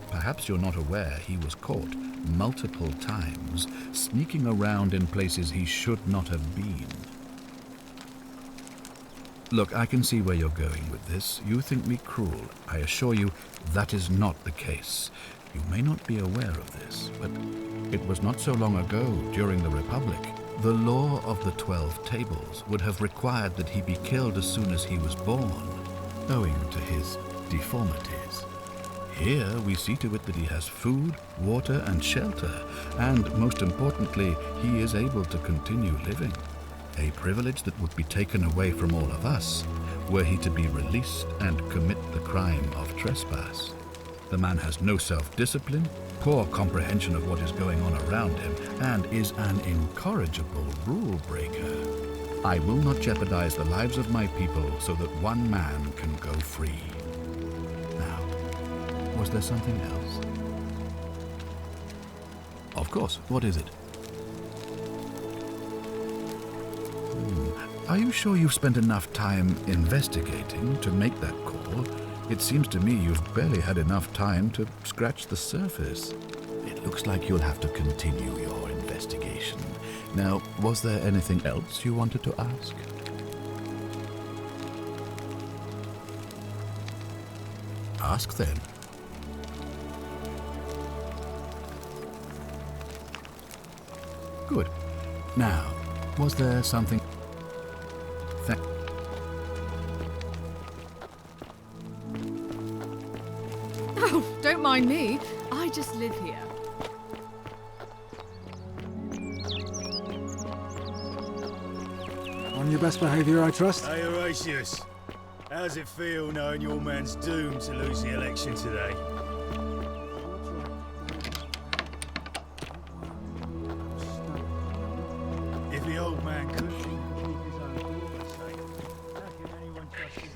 Perhaps you're not aware he was caught multiple times, sneaking around in places he should not have been. Look, I can see where you're going with this. You think me cruel. I assure you that is not the case. You may not be aware of this, but it was not so long ago, during the Republic, the law of the 12 tables would have required that he be killed as soon as he was born, owing to his deformities. Here we see to it that he has food, water, and shelter, and most importantly, he is able to continue living. A privilege that would be taken away from all of us were he to be released and commit the crime of trespass. The man has no self-discipline, poor comprehension of what is going on around him, and is an incorrigible rule breaker. I will not jeopardize the lives of my people so that one man can go free. Now, was there something else? Of course, what is it? Are you sure you've spent enough time investigating to make that call? It seems to me you've barely had enough time to scratch the surface. It looks like you'll have to continue your investigation. Now, was there anything else you wanted to ask? Ask then. Good. Now, was there something... Oh, don't mind me. I just live here. On your best behaviour, I trust? Hey, Horatius. How's it feel knowing your man's doomed to lose the election today? If the old man couldn't even keep his own daughter safe, how can anyone trust his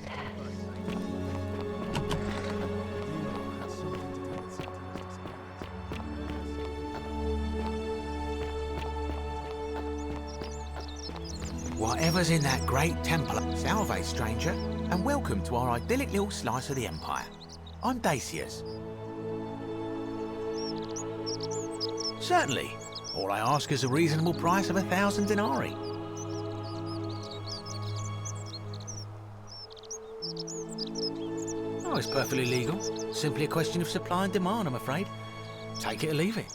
Whatever's in that great temple, salve, stranger, and welcome to our idyllic little slice of the Empire. I'm Decius. Certainly. All I ask is a reasonable price of 1,000 denarii. Oh, it's perfectly legal. Simply a question of supply and demand, I'm afraid. Take it or leave it.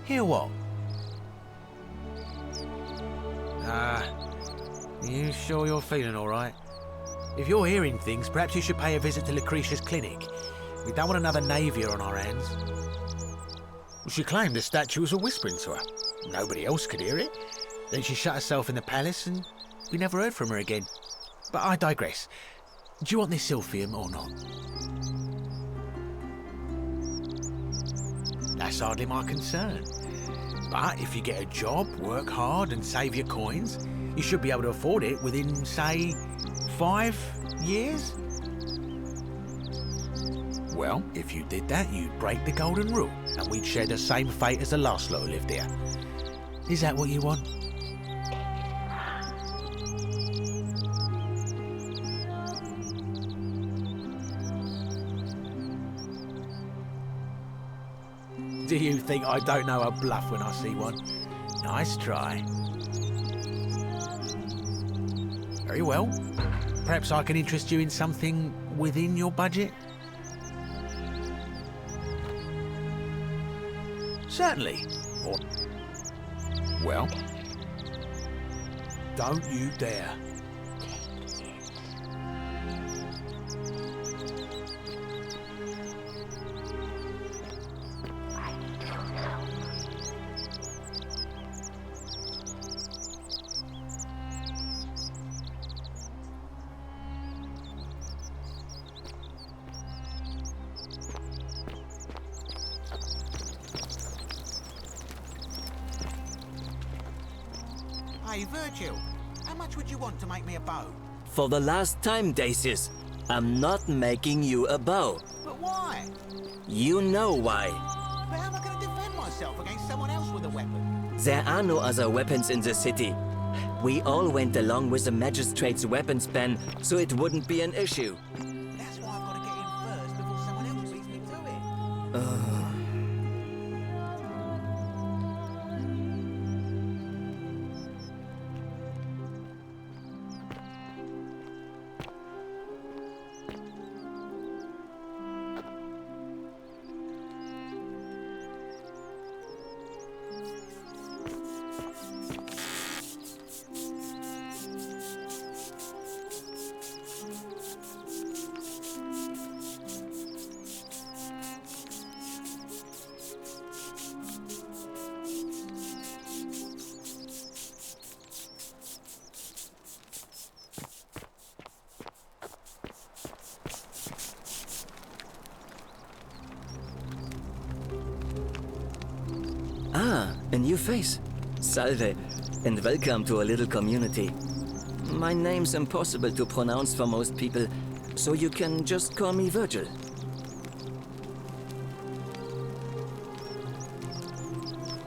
Hear what? You sure you're feeling all right? If you're hearing things, perhaps you should pay a visit to Lucretia's clinic. We don't want another Navier on our hands. She claimed the statue was whispering to her. Nobody else could hear it. Then she shut herself in the palace and we never heard from her again. But I digress. Do you want this silphium or not? That's hardly my concern. But if you get a job, work hard and save your coins, you should be able to afford it within, say, 5 years? Well, if you did that, you'd break the golden rule, and we'd share the same fate as the last lot who lived here. Is that what you want? Do you think I don't know a bluff when I see one? Nice try. Very well. Perhaps I can interest you in something within your budget? Certainly. Or... well, don't you dare. Hey, Virgil, how much would you want to make me a bow? For the last time, Decius, I'm not making you a bow. But why? You know why. But how am I going to defend myself against someone else with a weapon? There are no other weapons in the city. We all went along with the magistrate's weapons ban, so it wouldn't be an issue. That's why I've got to get in first before someone else beats me to it. Ah, a new face. Salve, and welcome to a little community. My name's impossible to pronounce for most people, so you can just call me Virgil.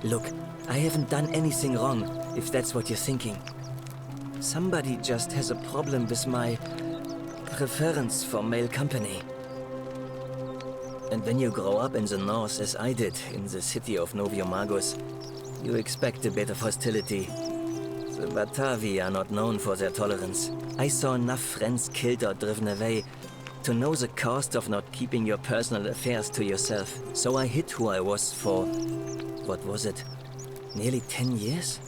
Look, I haven't done anything wrong, if that's what you're thinking. Somebody just has a problem with my preference for male company. And when you grow up in the north, as I did, in the city of Noviomagos, you expect a bit of hostility. The Batavi are not known for their tolerance. I saw enough friends killed or driven away to know the cost of not keeping your personal affairs to yourself. So I hid who I was for, what was it, nearly 10 years?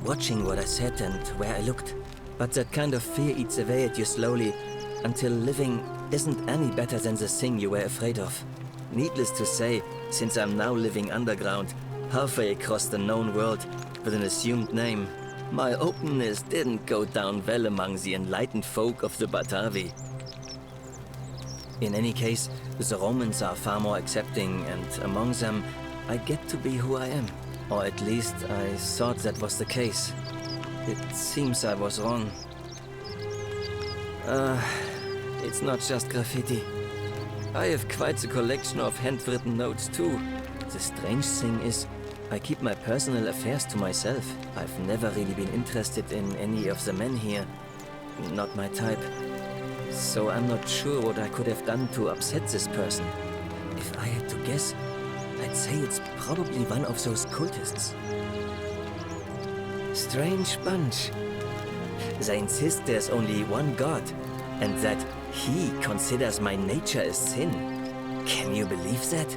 Watching what I said and where I looked. But that kind of fear eats away at you slowly, until living isn't any better than the thing you were afraid of. Needless to say, since I'm now living underground, halfway across the known world, with an assumed name, my openness didn't go down well among the enlightened folk of the Batavi. In any case, the Romans are far more accepting, and among them, I get to be who I am. Or at least I thought that was the case. It seems I was wrong. It's not just graffiti. I have quite the collection of handwritten notes too. The strange thing is, I keep my personal affairs to myself. I've never really been interested in any of the men here. Not my type. So I'm not sure what I could have done to upset this person. If I had to guess, I'd say it's probably one of those cultists. Strange bunch. They insist there's only one god, and that he considers my nature a sin. Can you believe that?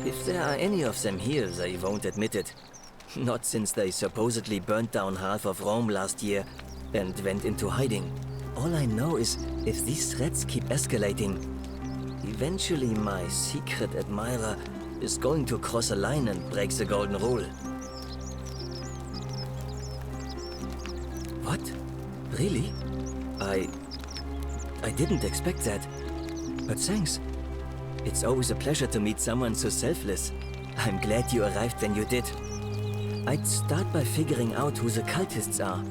If there are any of them here, they won't admit it. Not since they supposedly burnt down half of Rome last year and went into hiding. All I know is, if these threats keep escalating, eventually my secret admirer is going to cross a line and break the golden rule. What? Really? I didn't expect that. But thanks. It's always a pleasure to meet someone so selfless. I'm glad you arrived when you did. I'd start by figuring out who the cultists are.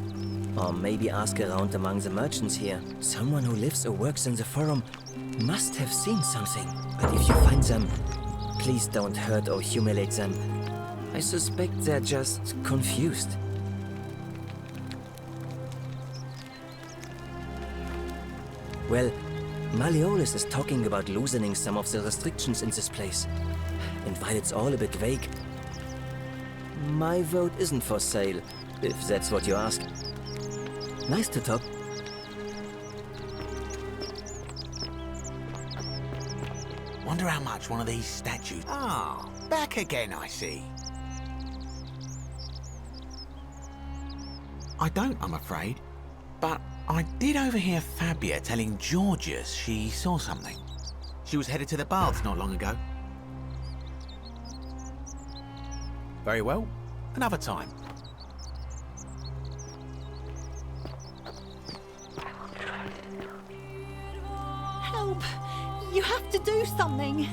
Or maybe ask around among the merchants here. Someone who lives or works in the forum must have seen something. But if you find them, please don't hurt or humiliate them. I suspect they're just confused. Well, Malleolus is talking about loosening some of the restrictions in this place. And while it's all a bit vague, my vote isn't for sale, if that's what you ask. Nice to talk. Wonder how much one of these statues... Ah, back again, I see. I don't, I'm afraid. But I did overhear Fabia telling Georgius she saw something. She was headed to the baths not long ago. Very well, another time. Help! You have to do something!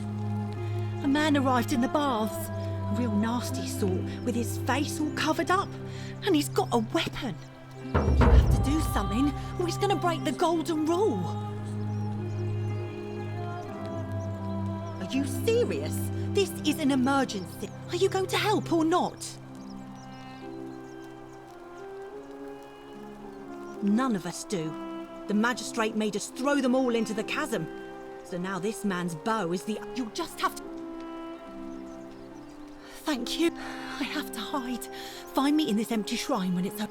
A man arrived in the baths. A real nasty sort, with his face all covered up. And he's got a weapon. You have to do something, or he's gonna break the golden rule. Are you serious? This is an emergency. Are you going to help or not? None of us do. The magistrate made us throw them all into the chasm. So now this man's bow is the... You'll just have to... Thank you. I have to hide. Find me in this empty shrine when it's up.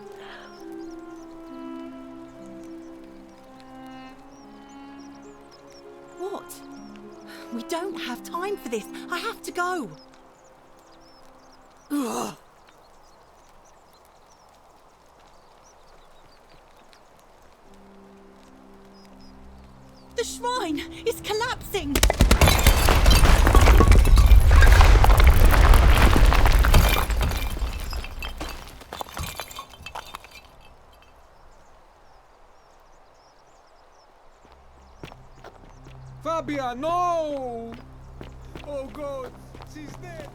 What? We don't have time for this. I have to go. Ugh. The shrine is collapsing! Fabia, no! Oh God, she's dead!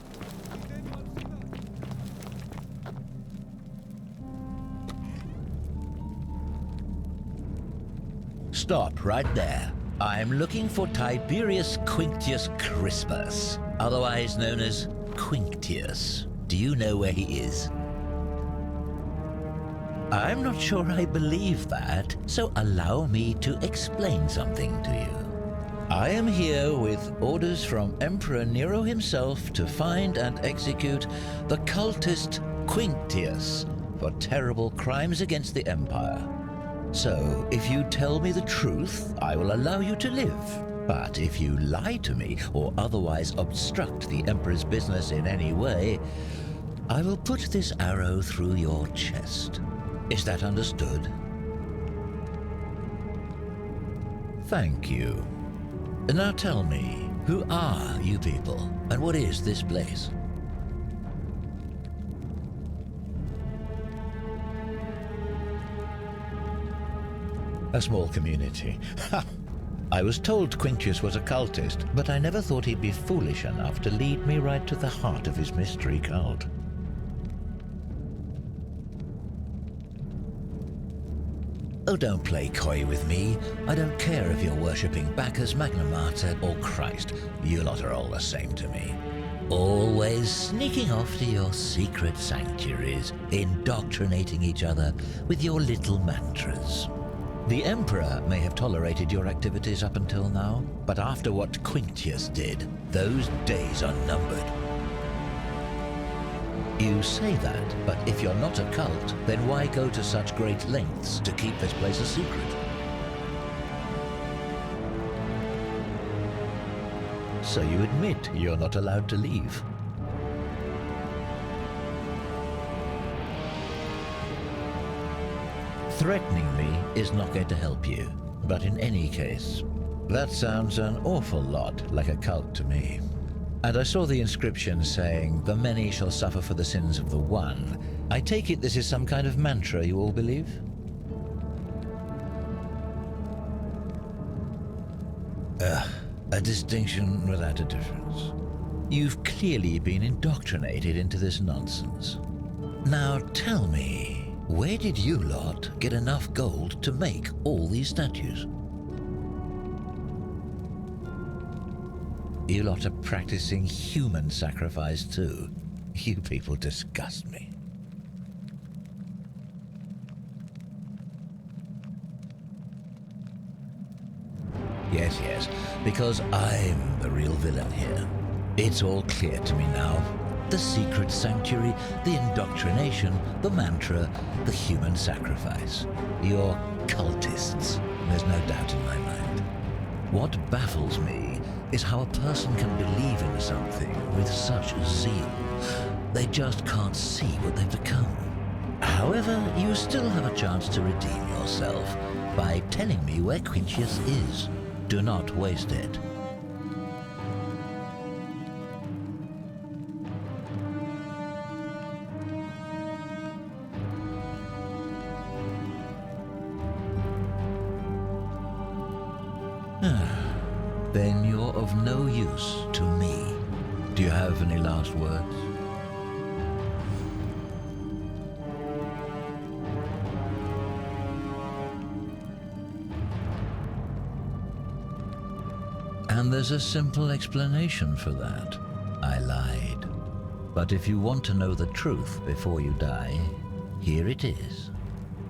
Stop right there. I'm looking for Tiberius Quinctius Crispus, otherwise known as Quinctius. Do you know where he is? I'm not sure I believe that, so allow me to explain something to you. I am here with orders from Emperor Nero himself to find and execute the cultist Quintius for terrible crimes against the Empire. So, if you tell me the truth, I will allow you to live. But if you lie to me or otherwise obstruct the Emperor's business in any way, I will put this arrow through your chest. Is that understood? Thank you. Now tell me, who are you people, and what is this place? A small community. Ha! I was told Quintius was a cultist, but I never thought he'd be foolish enough to lead me right to the heart of his mystery cult. Oh, don't play coy with me. I don't care if you're worshipping Bacchus, Magna Mater, or Christ. You lot are all the same to me. Always sneaking off to your secret sanctuaries, indoctrinating each other with your little mantras. The Emperor may have tolerated your activities up until now, but after what Quintius did, those days are numbered. You say that, but if you're not a cult, then why go to such great lengths to keep this place a secret? So you admit you're not allowed to leave. Threatening me is not going to help you, but in any case, that sounds an awful lot like a cult to me. And I saw the inscription saying, "The many shall suffer for the sins of the one." I take it this is some kind of mantra you all believe? A distinction without a difference. You've clearly been indoctrinated into this nonsense. Now tell me, where did you lot get enough gold to make all these statues? You lot are practicing human sacrifice too. You people disgust me. Yes, because I'm the real villain here. It's all clear to me now. The secret sanctuary, the indoctrination, the mantra, the human sacrifice. You're cultists, there's no doubt in my mind. What baffles me is how a person can believe in something with such zeal. They just can't see what they've become. However, you still have a chance to redeem yourself by telling me where Quintius is. Do not waste it. Then you're of no use to me. Do you have any last words? And there's a simple explanation for that. I lied. But if you want to know the truth before you die, here it is.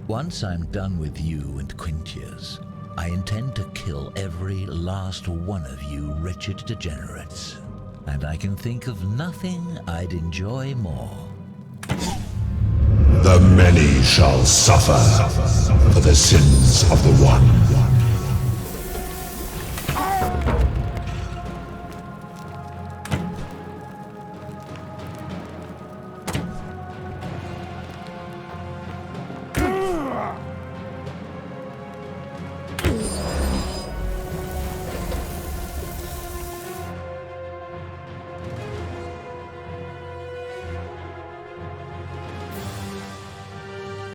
Once I'm done with you and Quintius, I intend to kill every last one of you wretched degenerates. And I can think of nothing I'd enjoy more. The many shall suffer for the sins of the one.